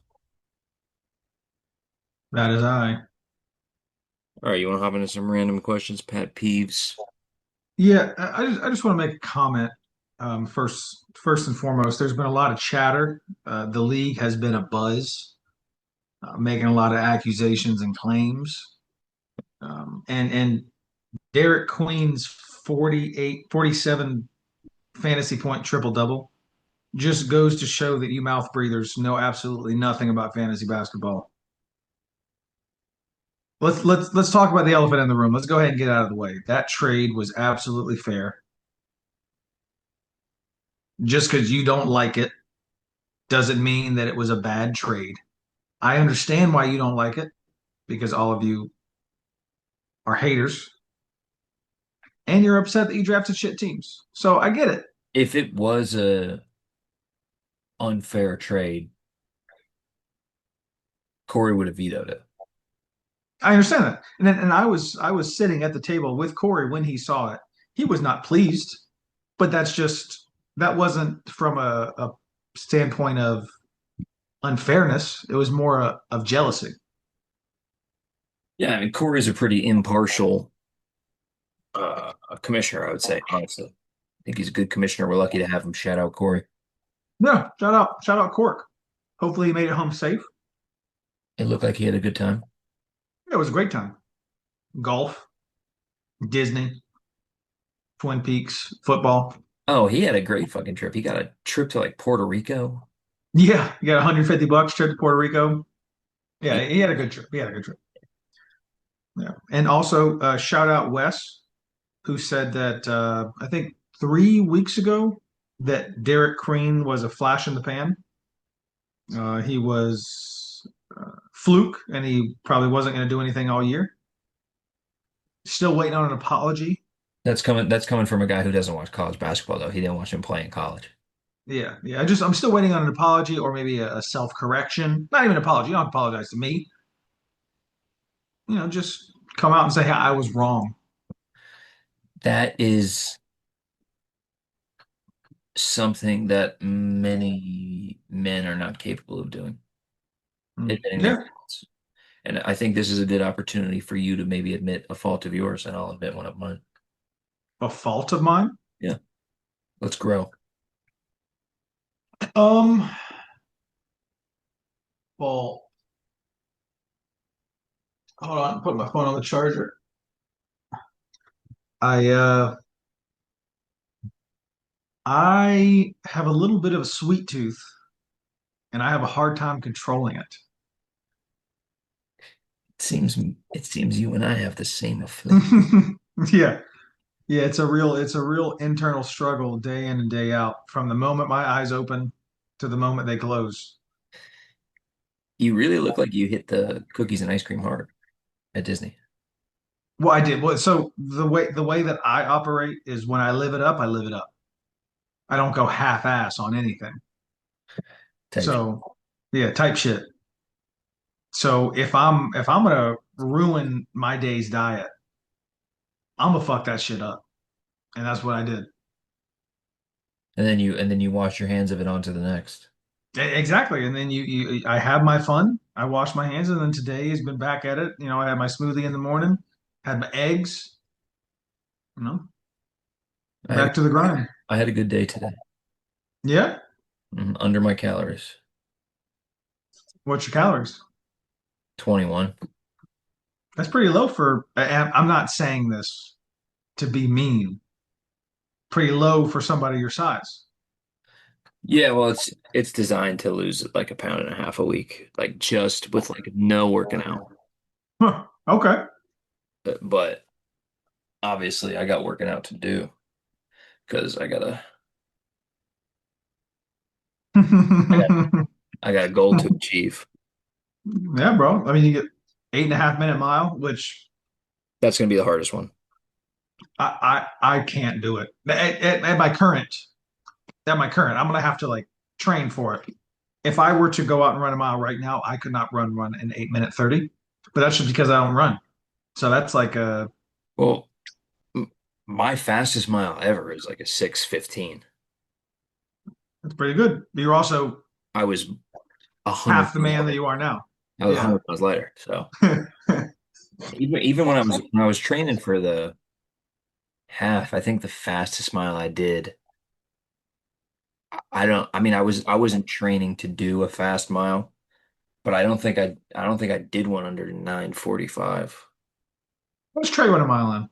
that is I. All right, you want to hop into some random questions, pet peeves? Yeah, I just want to make a comment. First and foremost, there's been a lot of chatter. The league has been a buzz, making a lot of accusations and claims. And Derek Queen's 47 fantasy point triple double just goes to show that you mouth breathers know absolutely nothing about fantasy basketball. Let's talk about the elephant in the room. Let's go ahead and get out of the way. That trade was absolutely fair. Just because you don't like it doesn't mean that it was a bad trade. I understand why you don't like it because all of you are haters and you're upset that you drafted shit teams. So I get it. If it was a unfair trade, Corey would have vetoed it. I understand that. And I was sitting at the table with Corey when he saw it. He was not pleased, but that wasn't from a standpoint of unfairness. It was more of jealousy. Yeah, I mean Corey's a pretty impartial commissioner, I would say, honestly. I think he's a good commissioner. We're lucky to have him. Shout out Corey. Yeah, shout out Cork. Hopefully he made it home safe. It looked like he had a good time. It was a great time. Golf, Disney, Twin Peaks, football. Oh, he had a great fucking trip. He got a trip to like Puerto Rico. Yeah, you got $150 trip to Puerto Rico. Yeah, He, he had a good trip. He had a good trip. Yeah, and also shout out Wes, who said that I think 3 weeks ago that Derek Queen was a flash in the pan. He was fluke, and he probably wasn't going to do anything all year. Still waiting on an apology. that's coming from a guy who doesn't watch college basketball, though. He didn't watch him play in college. Yeah, yeah. I'm still waiting on an apology or maybe a self correction. Not even an apology. You don't have to apologize to me. Just come out and say, "Hey, I was wrong." That is something that many men are not capable of doing, admitting their Yeah, faults. And I think this is a good opportunity for you to maybe admit a fault of yours, and I'll admit one of mine. a fault of mine. Yeah, let's grow. Um, well, hold on, put my phone on the charger. I uh I have a little bit of a sweet tooth and I have a hard time controlling it. It seems you and I have the same affliction. Yeah. Yeah, it's a real internal struggle day in and day out from the moment my eyes open to the moment they close. You really look like you hit the cookies and ice cream hard at Disney. Well, I did. Well, so the way that I operate is when I live it up, I live it up. I don't go half ass on anything. Type So shit. Yeah, type shit. So if I'm gonna ruin my day's diet, I'm gonna fuck that shit up, and that's what I did. And then you wash your hands of it onto the next. Exactly. And then I have my fun. I wash my hands, and then today has been back at it. I had my smoothie in the morning, had my eggs. You know, I had a, back to the grind. I had a good day today. Yeah. Under my calories. What's your calories? 21. That's pretty low for. I'm not saying this to be mean. Pretty low for somebody your size. Yeah, well, it's designed to lose like a pound and a half a week, like just with like no working out. Huh. Okay. But obviously, I got working out to do because I got I got a goal to achieve. Yeah, bro. I mean, you get 8.5 minute mile, which That's gonna be the hardest one. I can't do it. At my current, I'm gonna have to like train for it. If I were to go out and run a mile right now, I could not run in 8 minute 30. But that's just because I don't run. So that's like Well, m- my fastest mile ever is like a 6:15. that's pretty good. You're also I was 100 half the pounds man that lighter. you are now. I was Yeah. 100 pounds lighter. So even when I was training for the half, I think the fastest mile I did. I don't. I mean, I wasn't training to do a fast mile, but I don't think I did one under 9:45. Let's trade one a mile in.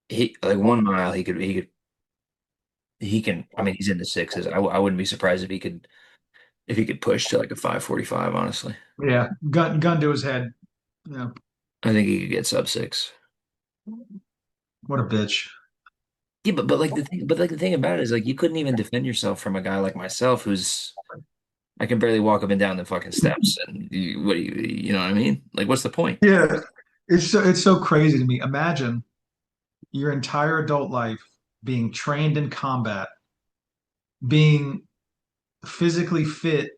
He like 1 mile he can. I mean, he's in the sixes. I wouldn't be surprised if he could push to like a 5:45. Honestly, Yeah. Gun to his head. Yeah. I think he could get sub 6. What a bitch. Yeah, but the thing about it is like you couldn't even defend yourself from a guy like myself who's I can barely walk up and down the fucking steps. And what do you know what I mean? Like, what's the point? Yeah. It's so crazy to me. Imagine your entire adult life being trained in combat, being physically fit,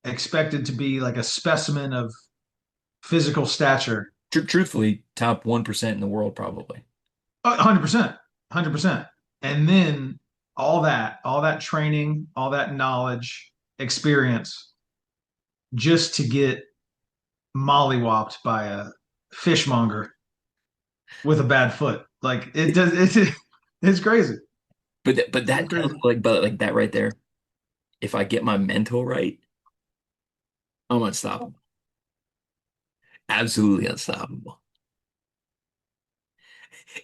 expected to be like a specimen of physical stature. Truthfully, top 1% in the world, probably. 100%, 100%. And then all that training, all that knowledge, experience, just to get mollywopped by a fishmonger with a bad foot. Like it does, it's crazy. But It's that tells crazy. me, like that right there. If I get my mental right, I'm unstoppable. Absolutely unstoppable.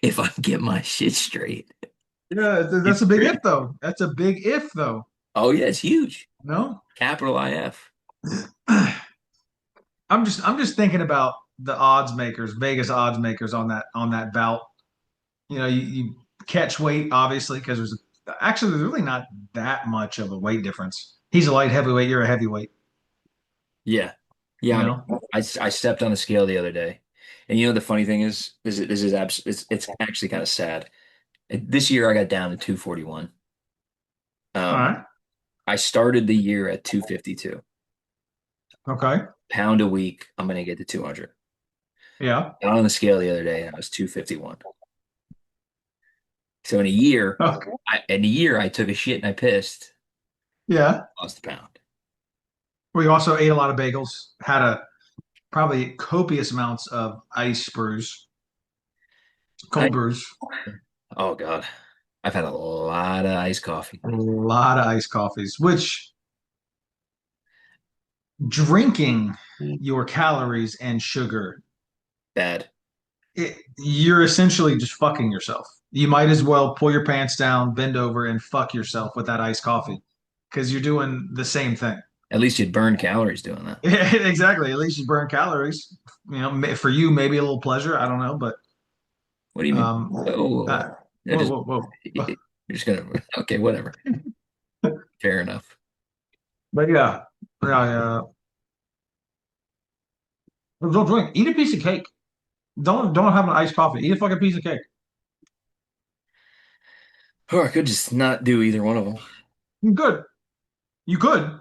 If I get my shit straight, Yeah, it's that's a big if great. though. That's a big if though. Oh yeah, it's huge. No, Capital IF. I'm just thinking about the odds makers, Vegas odds makers on that bout. You catch weight obviously because there's really not that much of a weight difference. He's a light heavyweight, you're a heavyweight, Yeah, yeah. you I mean, know. I stepped on the scale the other day, and the funny thing is, it's actually kind of sad. This year I got down to 241. All Um, right. I started the year at 252. Okay. Pound a week, I'm gonna get to 200. Yeah. Got on the scale the other day, and I was 251. So Okay. in a year, I took a shit and I pissed, Yeah. lost a pound. We also ate a lot of bagels, had a probably copious amounts of ice brews, I, cold brews, oh God, I've had a lot of iced coffee. a lot of iced coffees, which drinking your calories and sugar, Bad. you're essentially just fucking yourself. You might as well pull your pants down, bend over, and fuck yourself with that iced coffee because you're doing the same thing. At least you'd burn calories doing that. Yeah, exactly. At least you burn calories. For you, maybe a little pleasure. I don't know, but What do you mean? um, Whoa, whoa, whoa. uh, I whoa, just whoa, whoa. you're just gonna okay, whatever. Fair enough. But yeah, yeah, don't drink. Eat a piece of cake. Don't have an iced coffee. Eat a fucking piece of cake. Or I could just not do either one of them. Good. You could,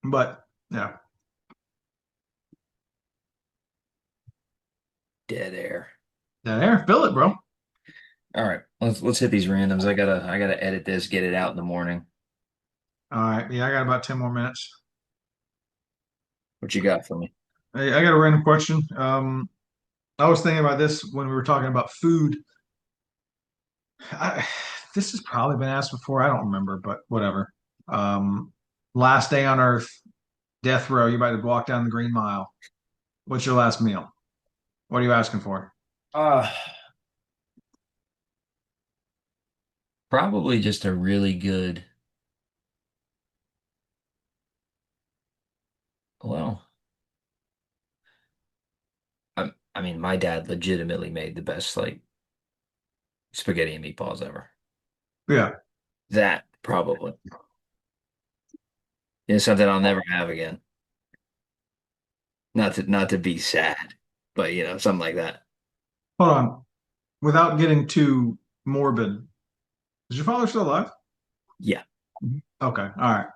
but yeah, Dead air. dead air. Fill it, bro. All right, let's hit these randoms. I gotta edit this, get it out in the morning. All right. Yeah, I got about 10 more minutes. What you got for me? Hey, I got a random question. I was thinking about this when we were talking about food. I, this has probably been asked before. I don't remember, but whatever. Um, last day on Earth, death row. You about to walk down the Green Mile. What's your last meal? What are you asking for? Uh, Probably just a really good. Well, I mean, my dad legitimately made the best like spaghetti and meatballs ever. Yeah. That probably. Something I'll never have again. Not to be sad, but something like that. Hold on. Without getting too morbid, is your father still alive? Yeah. Mhm. Okay. All right.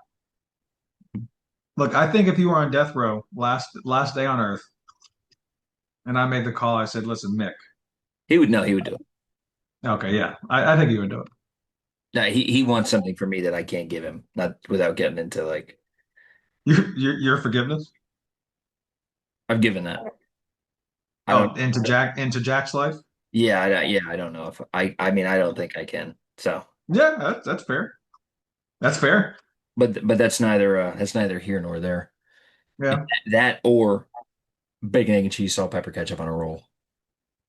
Look, I think if you were on death row, last day on Earth, and I made the call, I said, "Listen, Mick." He would do it. Okay, yeah, I think you would do it. No, he wants something for me that I can't give him, not without getting into like Your forgiveness. I've given that. I don't Oh, into Jack's life. yeah, I don't know if I mean I don't think I can. So, Yeah, that's fair. That's fair. but that's neither here nor there. Yeah, That or bacon, egg, and cheese, salt, pepper, ketchup on a roll.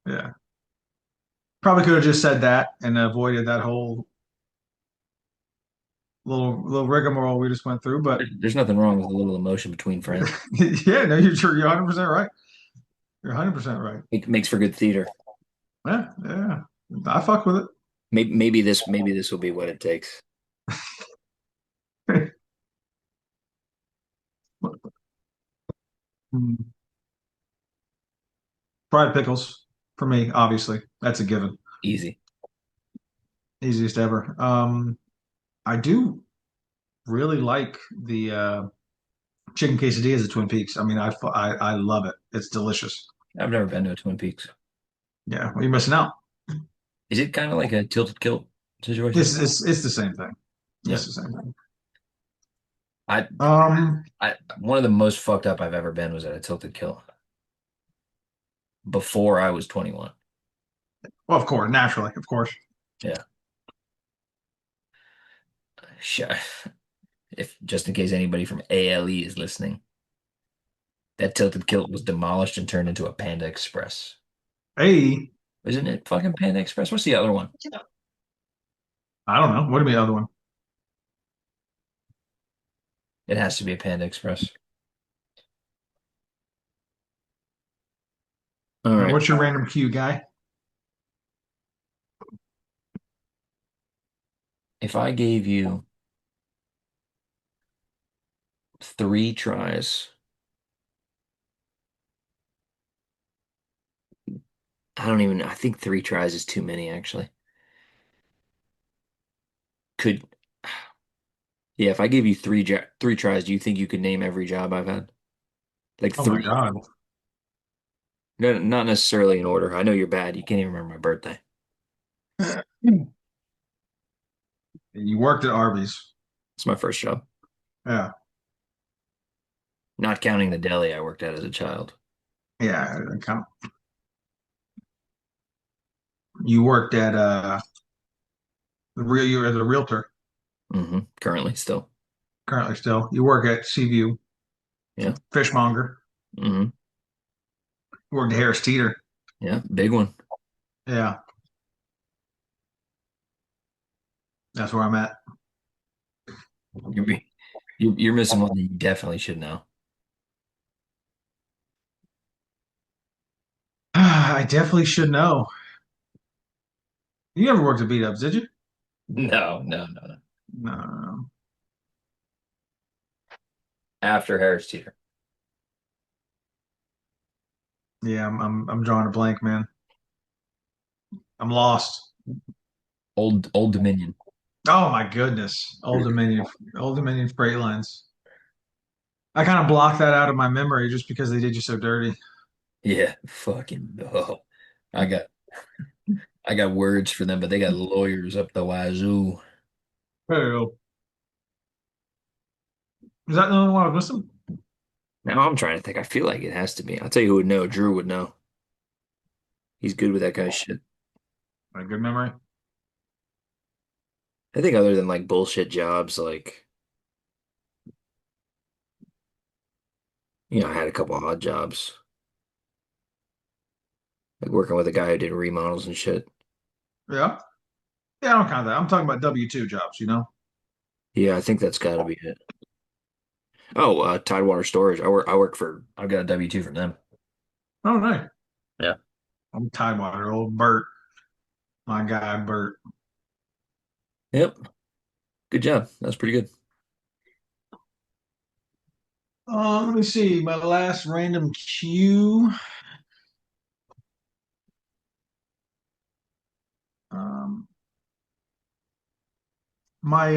yeah. Probably could have just said that and avoided that whole little rigmarole we just went through. But There's nothing wrong with a little emotion between friends. yeah, no, you're 100% right. You're 100% right. It makes for good theater. Yeah, yeah. I fuck with Maybe this will be what it takes. it. Fried pickles for me, obviously. That's a given. Easy. Easiest ever. I do really like the chicken quesadillas at Twin Peaks. I mean, I love it. It's delicious. I've never been to a Twin Peaks. Yeah, well, you're missing out. Is it kind of like a tilted kilt situation? It's the same thing. Yeah. It's the same thing. I Um, one of the most fucked up I've ever been was at a tilted kilt before I was 21. well, of course, naturally, of course. Yeah. Sure. If just in case anybody from ALE is listening, that tilted kilt was demolished and turned into a Panda Express. Hey, Isn't it fucking Panda Express? What's the other one? I don't know. What do you mean, the other one? It has to be a Panda Express. All All right, right. what's your random Q guy? If I gave you 3 tries, I think 3 tries is too many, actually. Could, yeah, if I gave you 3 tries, do you think you could name every job I've had? Like Oh my three, God. no, not necessarily in order. I know you're bad. You can't even remember my birthday. You worked at Arby's. It's my first job, Yeah, not counting the deli I worked at as a child. yeah. I count. You worked at you're as a realtor Currently, still. currently still. You work at Seaview Yeah. Fishmonger. hmm You worked at Harris Teeter. Yeah. Big one. Yeah, that's where I'm at. You're, be- you're missing one that you definitely should know. I definitely should know. You never worked at Beat Ups, did you? No, no, no, no. No, no, no. After Harris Teeter. Yeah, I'm drawing a blank, man. I'm lost. Old Dominion. Oh my goodness, Old Dominion freight lines. I kind of blocked that out of my memory just because they did you so dirty. Yeah, fucking oh. I got I got words for them, but they got lawyers up the wazoo. Oh, is that the only one I was missing? Now I'm trying to think. I feel like it has to be. I'll tell you who would know. Drew would know. He's good with that kind of shit. A good memory. I think other than like bullshit jobs, like I had a couple odd jobs, like working with a guy who did remodels and shit. Yeah, yeah, I don't count that. I'm talking about W-2 jobs. Yeah, I think that's got to be it. Oh, Tidewater Storage. I've got a W-2 from them. Oh, nice. Yeah. I'm Tidewater, old Bert, my guy Bert. Yep. Good job. That's pretty good. Let me see. My last random cue. Um, my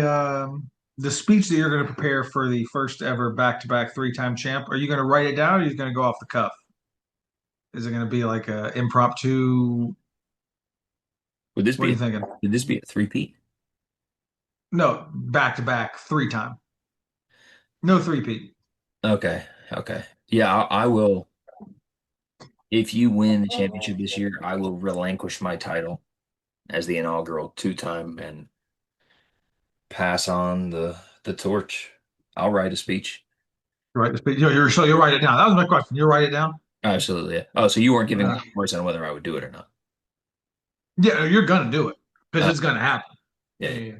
the speech that you're going to prepare for the first ever back-to-back three-time champ. Are you going to write it down, or are you going to go off the cuff? Is it going to be like a impromptu? Would this What are be you thinking? would this be a three-peat? No, back-to-back three-time. No three-peat. Okay. Okay. Yeah, I will. If you win the championship this year, I will relinquish my title as the inaugural two-time and pass on the torch. I'll write a speech. Right. So you'll write it down. That was my question. You'll write it down. Absolutely. Yeah. Oh, so you weren't giving Uh, me advice on whether I would do it or not. yeah, you're going to do it because Uh, it's going to happen. yeah, Yeah, yeah. yeah,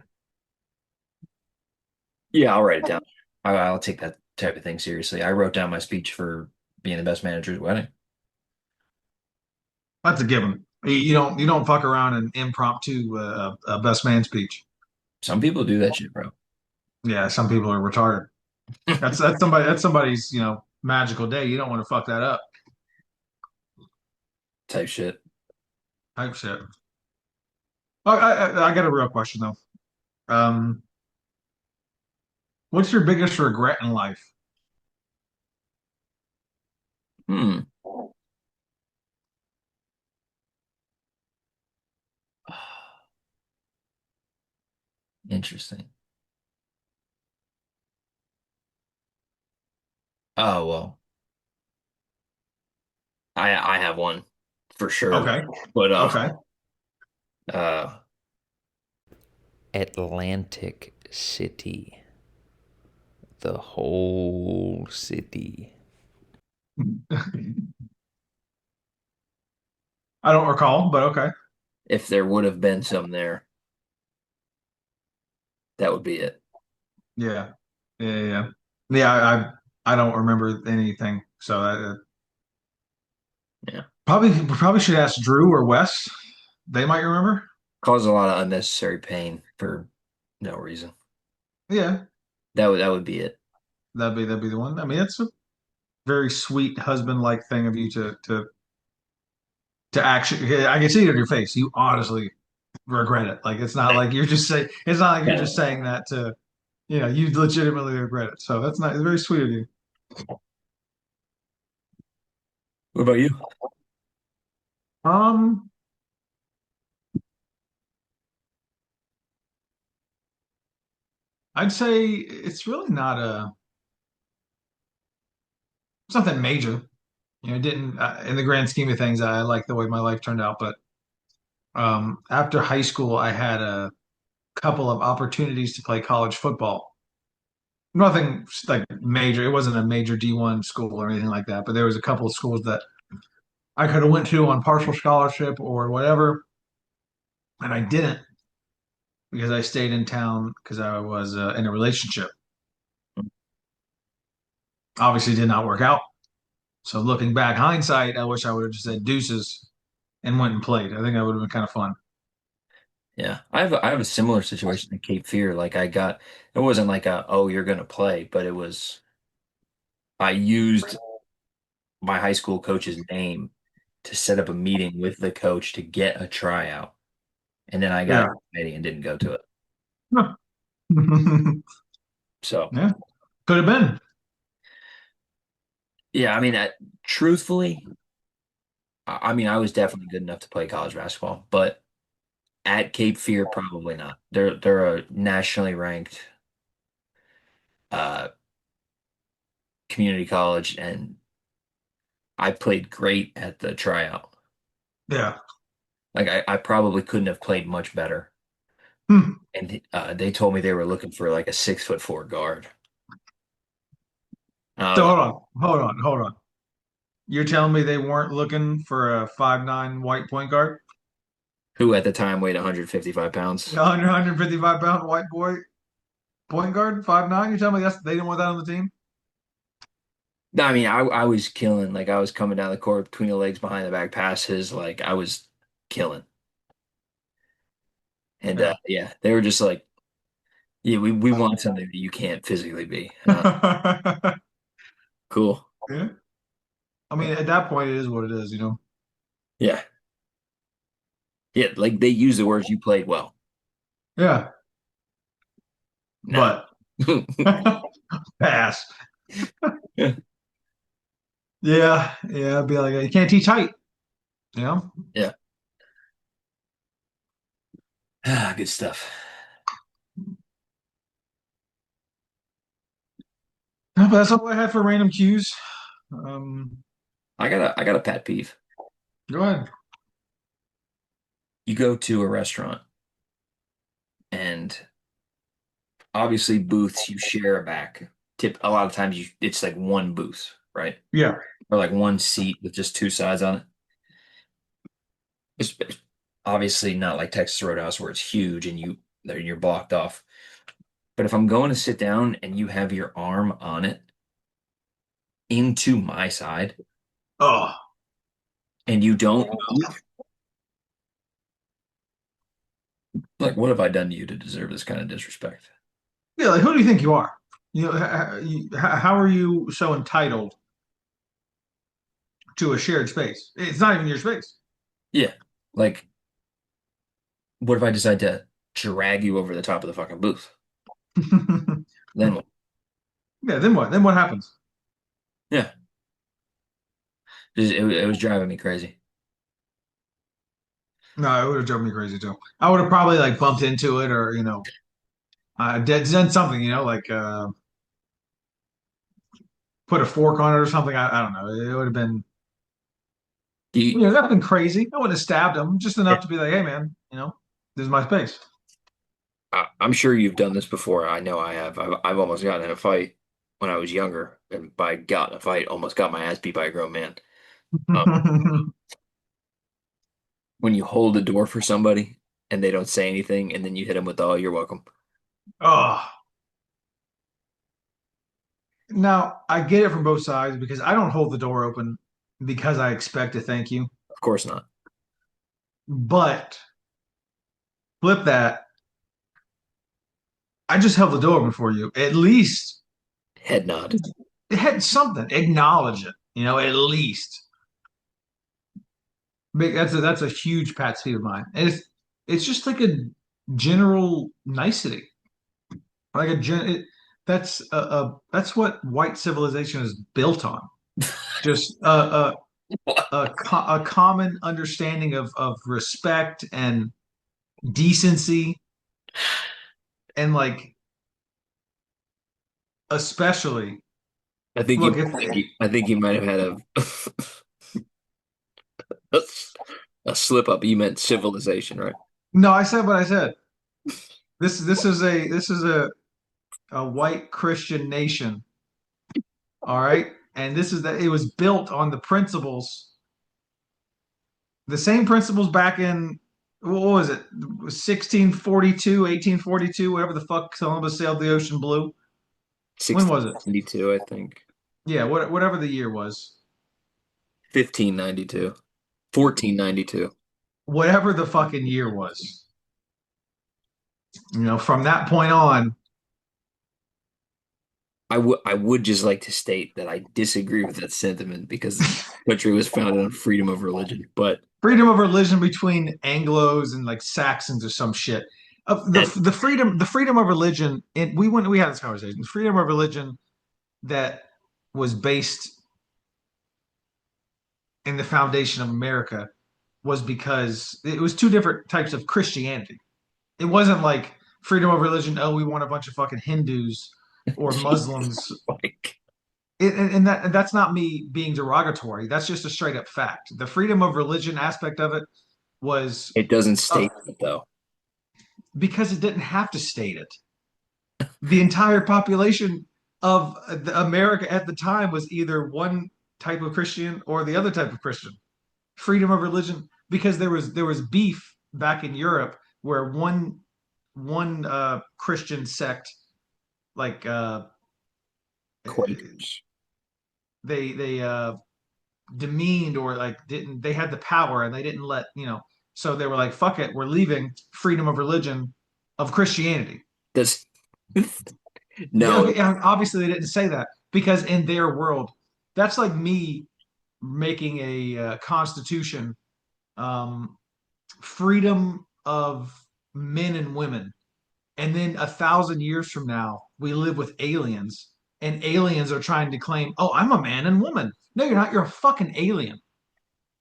Yeah, I'll write it down. I'll take that type of thing seriously. I wrote down my speech for being the best manager's wedding. that's a given. You don't fuck around and impromptu a best man speech. Some people do that shit, bro. Yeah, some people are retarded. That's somebody's magical day. You don't want to fuck that up. Type shit. Type shit. I got a real question though. Um, what's your biggest regret in life? Hmm. Interesting. Oh well, I have one for sure, Okay. but Okay. uh, Atlantic City, the whole city. I don't recall, but okay. If there would have been some there, that would be it. Yeah. Yeah. Yeah. Yeah. I don't remember anything. So Yeah, probably should ask Drew or Wes. They might remember. cause a lot of unnecessary pain for no reason. Yeah. That would be it. That'd be the one. I mean, it's a very sweet husband like thing of you to actually. I can see it in your face. You honestly regret it. Like it's not like you're just say. It's not like you're Yeah. just saying that to. You legitimately regret it. So that's not. It's very sweet of you. What about you? Um, I'd say it's really not a something major. It didn't in the grand scheme of things. I like the way my life turned out, but after high school, I had a couple of opportunities to play college football. Nothing like major. It wasn't a major D1 school or anything like that, but there was a couple of schools that I could have went to on partial scholarship or whatever, and I didn't because I stayed in town because I was in a relationship. Obviously, did not work out. So looking back, hindsight, I wish I would have just said deuces and went and played. I think that would have been kind of fun. Yeah, I have a similar situation at Cape Fear. Like it wasn't like a oh you're gonna play, but it was I used my high school coach's name to set up a meeting with the coach to get a tryout, and then I got Yeah. a committee and didn't go to it. So Yeah, could have been. yeah, I mean, truthfully, I mean, I was definitely good enough to play college basketball, but at Cape Fear, probably not. They're a nationally ranked uh, community college, and I played great at the tryout. Yeah. Like I probably couldn't have played much better. Hmm. And they told me they were looking for like a 6'4" guard. And I So was like, hold on. You're telling me they weren't looking for a 5'9" white point guard? who at the time weighed 155 pounds? 155 pound white boy point guard, 5'9"? You're telling me they didn't want that on the team? No, I mean, I was killing. Like I was coming down the court between the legs, behind the back passes. Like I was killing. And Yeah. yeah, they were just like, yeah, we want something that you can't physically be. Cool. Yeah. I mean, at that point, it is what it is, you know? Yeah. Yeah, like they use the words you played well. Yeah. Nah. But pass. Yeah. Yeah. I'd be like, you can't teach height, you know? Yeah. Ah, good stuff. No, but that's all I had for random cues. Um, I got a pet peeve. Go ahead. You go to a restaurant and obviously booths you share a back. Tip a lot of times it's like one booth, right? Yeah. Or like one seat with just two sides on it. It's obviously not like Texas Roadhouse where it's huge and you're blocked off. But if I'm going to sit down and you have your arm on it into my side Oh, and you don't move, like what have I done to you to deserve this kind of disrespect? yeah. Like, who do you think you are? You know, how are you so entitled to a shared space? It's not even your space. Yeah. Like, what if I decide to drag you over the top of the fucking booth? Then what? Yeah. Then what? Then what happens? Yeah. It was driving me crazy. No, it would have driven me crazy too. I would have probably like bumped into it or done something. Like put a fork on it or something. I don't know. It would have been Do you, nothing crazy. I wouldn't have stabbed him, just yeah. enough to be like, hey man, this is my space. I'm sure you've done this before. I know I have. I've almost gotten in a fight when I was younger, and by got in a fight, almost got my ass beat by a grown man. Um, when you hold the door for somebody and they don't say anything, and then you hit them with the, "Oh, you're welcome." Oh, now I get it from both sides because I don't hold the door open because I expect a thank you. Of course not. But flip that, I just held the door open for you. At least Head nod. it had something. Acknowledge it. At least. That's a huge pet peeve of mine. And it's just like a general nicety. Like that's what white civilization is built on. Just a common understanding of respect and decency, and like especially look if I think you might have had a, a slip up. You meant civilization, right? no, I said what I said. This is a white Christian nation, all right, and this is that it was built on the same principles back in what was it, 1642, 1842, whatever the fuck Columbus sailed the ocean blue. When was it? 1692, I think. Yeah, whatever the year was, 1592. 1492. whatever the fucking year was. From that point on, I would just like to state that I disagree with that sentiment because the country was founded on freedom of religion. But freedom of religion between Anglos and like Saxons or some shit. of That the freedom of religion. And we had this conversation. The freedom of religion that was based in the foundation of America was because it was two different types of Christianity. It wasn't like freedom of religion. Oh, we want a bunch of fucking Hindus or Jesus, Muslims. like And that's not me being derogatory. That's just a straight up fact. The freedom of religion aspect of it was it doesn't uh, state that though. because it didn't have to state it. The entire population of America at the time was either one type of Christian or the other type of Christian. Freedom of religion, because there was beef back in Europe where one Christian sect, like Quakers. they demeaned, or like didn't, they had the power and they didn't let, so they were like, fuck it, we're leaving freedom of religion of Christianity. Does Yeah, no, okay, obviously they didn't say that because in their world, that's like me making a constitution, um, freedom of men and women, and then 1,000 years from now we live with aliens, and aliens are trying to claim, oh, I'm a man and woman. No, you're not. You're a fucking alien.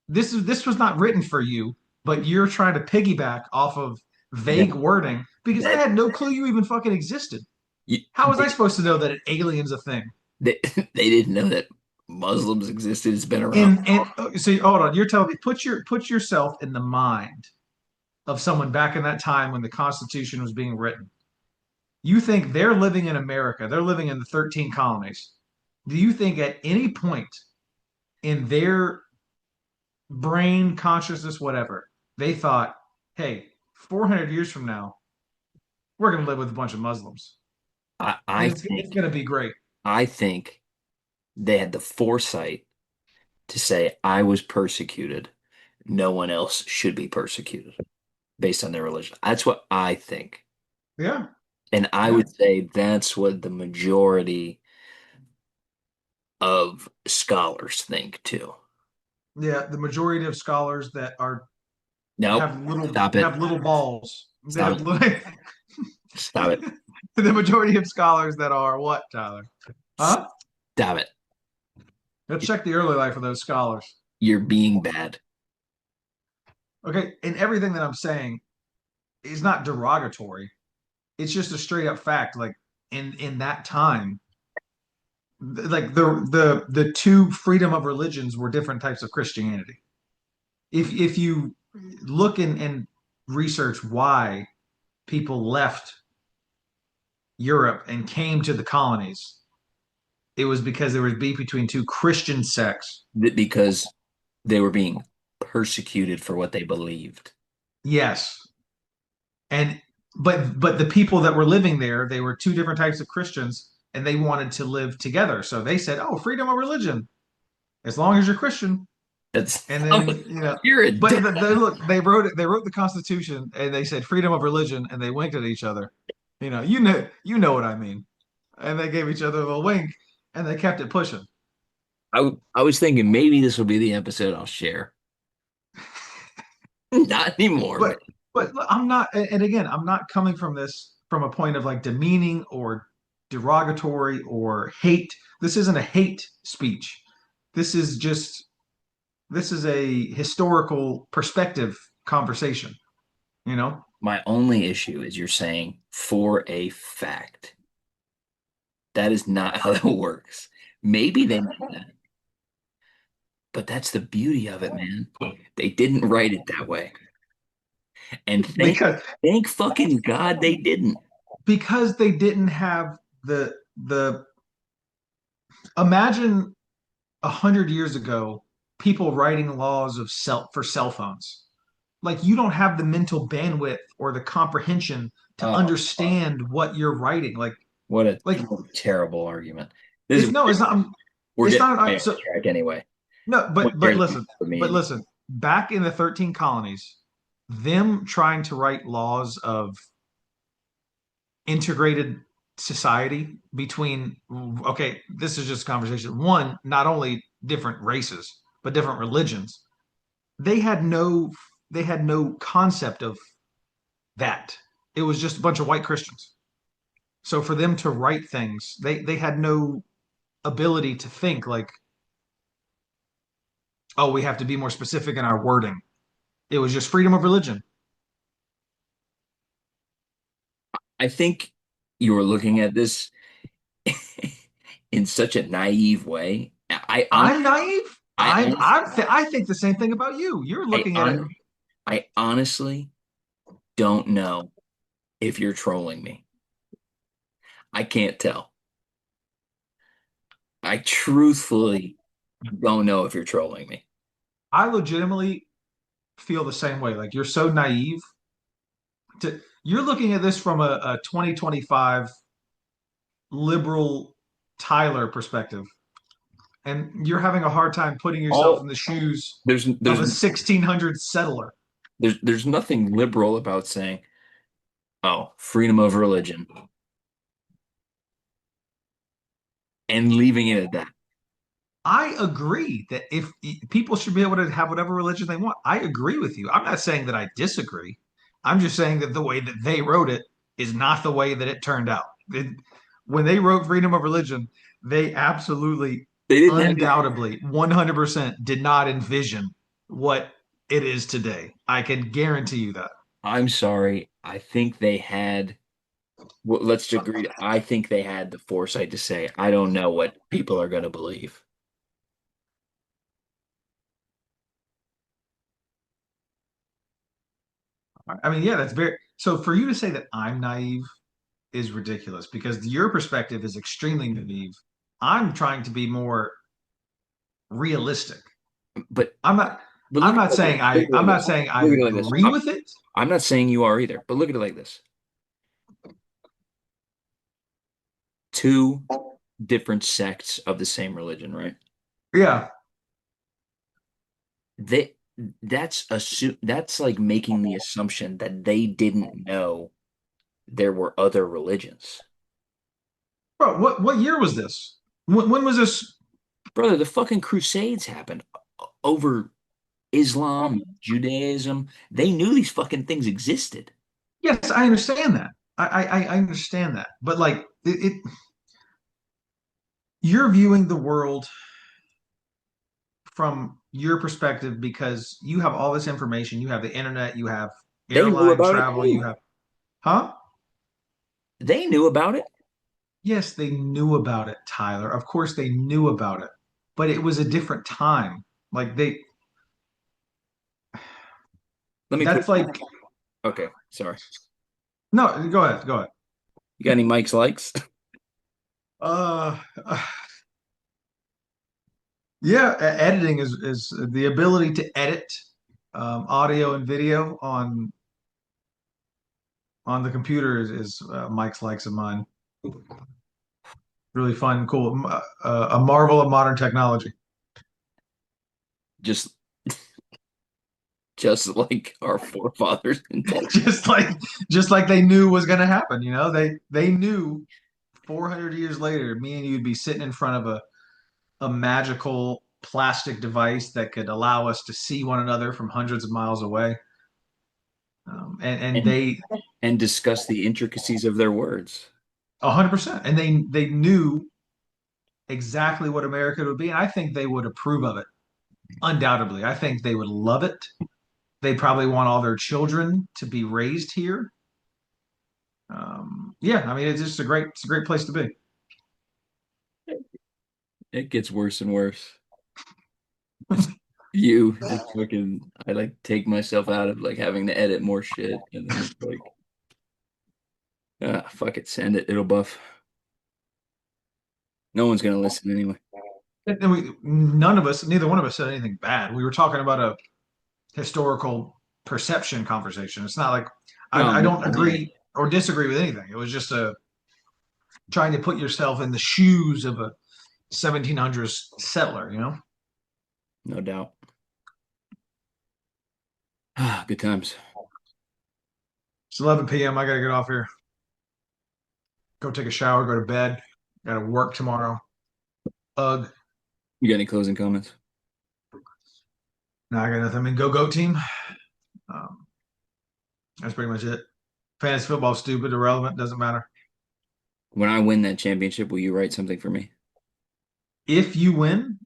This was not written for you, but you're trying to piggyback off of vague that wording because I that had no clue you even fucking existed. you, How was I supposed to know that an alien's a thing? they, they didn't know that Muslims existed. It's been around. And so hold on, you're telling me, put yourself in the mind of someone back in that time when the Constitution was being written. You think they're living in America, they're living in the 13 colonies. Do you think at any point in their brain, consciousness, whatever, they thought, hey, 400 years from now, we're going to live with a bunch of Muslims I, and I it's think going to be great? I think they had the foresight to say I was persecuted. No one else should be persecuted based on their religion. That's what I think. Yeah, And I yeah, would say that's what the majority of scholars think too. yeah. The majority of scholars that are Nope. have little Stop it. have little balls. They Stop have it. little, Stop it. the majority of scholars that are what, Tyler? Huh? Stop it. Let's check the early life of those scholars. You're being bad. Okay, and everything that I'm saying is not derogatory. It's just a straight up fact. Like in that time, like the two freedom of religions were different types of Christianity. If you look and research why people left Europe and came to the colonies, it was because there was beef between two Christian sects. Because they were being persecuted for what they believed. Yes, and but the people that were living there, they were two different types of Christians, and they wanted to live together. So they said, "Oh, freedom of religion, as long as you're Christian." That's And then, you're a but dick. look, they wrote the Constitution, and they said freedom of religion, and they winked at each other. You know what I mean. And they gave each other a little wink, and they kept it pushing. I was thinking maybe this will be the episode I'll share. Not anymore, man. But I'm not, and again, I'm not coming from this from a point of like demeaning or derogatory or hate. This isn't a hate speech. This is just this is a historical perspective conversation, you know? My only issue is you're saying for a fact. That is not how that works. Maybe they meant that, but that's the beauty of it, man. They didn't write it that way. And Because thank fucking God they didn't. because they didn't have the imagine 100 years ago, people writing laws of for cell phones. Like you don't have the mental bandwidth or the comprehension to Oh, understand what you're writing. what a Like terrible argument. This it's is no, it's not. we're It's getting not. way off So track anyway. no, What but cares listen, for me but and you? listen. Back in the 13 colonies, them trying to write laws of integrated society between, okay, this is just a conversation. One, not only different races, but different religions. They had no they had no concept of that. it was just a bunch of white Christians. So for them to write things, they had no ability to think like, oh, we have to be more specific in our wording. It was just freedom of religion. I think you're looking at this in such a naive way. I'm naive. I I think the same thing about you. You're I looking at it. on I honestly don't know if you're trolling me. I can't tell. I truthfully don't know if you're trolling me. I legitimately feel the same way. Like you're so naive you're looking at this from a 2025 liberal Tyler perspective, and you're having a hard time putting yourself in All the shoes there's of a there's 1600 settler. there's nothing liberal about saying, "Oh, freedom of religion," and leaving it at that. I agree that if people should be able to have whatever religion they want, I agree with you. I'm not saying that I disagree. I'm just saying that the way that they wrote it is not the way that it turned out. When they wrote freedom of religion, they absolutely, They didn't have it. undoubtedly, 100% did not envision what it is today. I can guarantee you that. I'm sorry. I think they had. Well, let's just agree. I think they had the foresight to say, "I don't know what people are going to believe." I mean, yeah, that's very so for you to say that I'm naive is ridiculous because your perspective is extremely naive. I'm trying to be more realistic. But I'm not but I'm look at not it like saying this. Look I at it like I'm not this. saying I Look at it like this. agree with it. I'm not saying you are either, but look at it like this. Two different sects of the same religion, right? Yeah. They that's like making the assumption that they didn't know there were other religions. Bro, what year was this? When was this? Brother, the fucking Crusades happened over Islam, Judaism. They knew these fucking things existed. Yes, I understand that. I understand that. But like you're viewing the world from your perspective because you have all this information. You have the internet, you have They knew airline about it travel, you too. have, huh? They knew about it. Yes, they knew about it, Tyler. Of course they knew about it, but it was a different time. Like Let me put that's like, okay, sorry. no, go ahead, go ahead. You got any Mike's likes? Uh, yeah, editing is the ability to edit audio and video on the computer is Mike's likes of mine. Really fun, cool, a marvel of modern technology. Just just like our forefathers intended. just like just like they knew was going to happen. They knew 400 years later, me and you'd be sitting in front of a magical plastic device that could allow us to see one another from hundreds of miles away. And and they and discuss the intricacies of their words. 100%, and they knew exactly what America would be, and I think they would approve of it. Undoubtedly, I think they would love it. They probably want all their children to be raised here. Yeah, I mean, it's a great place to be. It gets worse and worse. You just fucking I like take myself out of like having to edit more shit and then it's like fuck it, send it, it'll buff. No one's gonna listen anyway. And none of us, neither one of us said anything bad. We were talking about a historical perception conversation. It's not like No, I don't agree or disagree with anything. It was just a trying to put yourself in the shoes of a 1700s settler. no doubt. Ah, good times. It's 11 p.m. I got to get off here, go take a shower, go to bed. Got to work tomorrow. Ugh. You got any closing comments? Now I got nothing. I mean, go team. Um, that's pretty much it. Fantasy football, stupid, irrelevant, doesn't matter. When I win that championship, will you write something for me? If you win,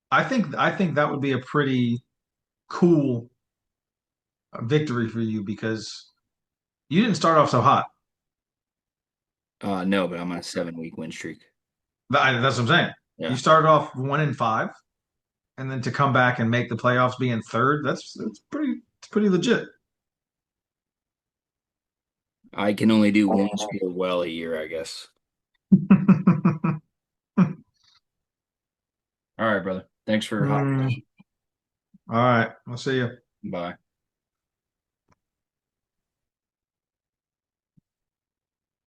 I think that would be a pretty cool victory for you because you didn't start off so hot. No, but I'm on a 7 week win streak. That's what I'm saying. You Yeah. started off 1-5, and then to come back and make the playoffs being third, that's pretty legit. I can only do one sport well a year, I guess. All right, brother. Thanks for hopping on. All right, I'll see you. Bye.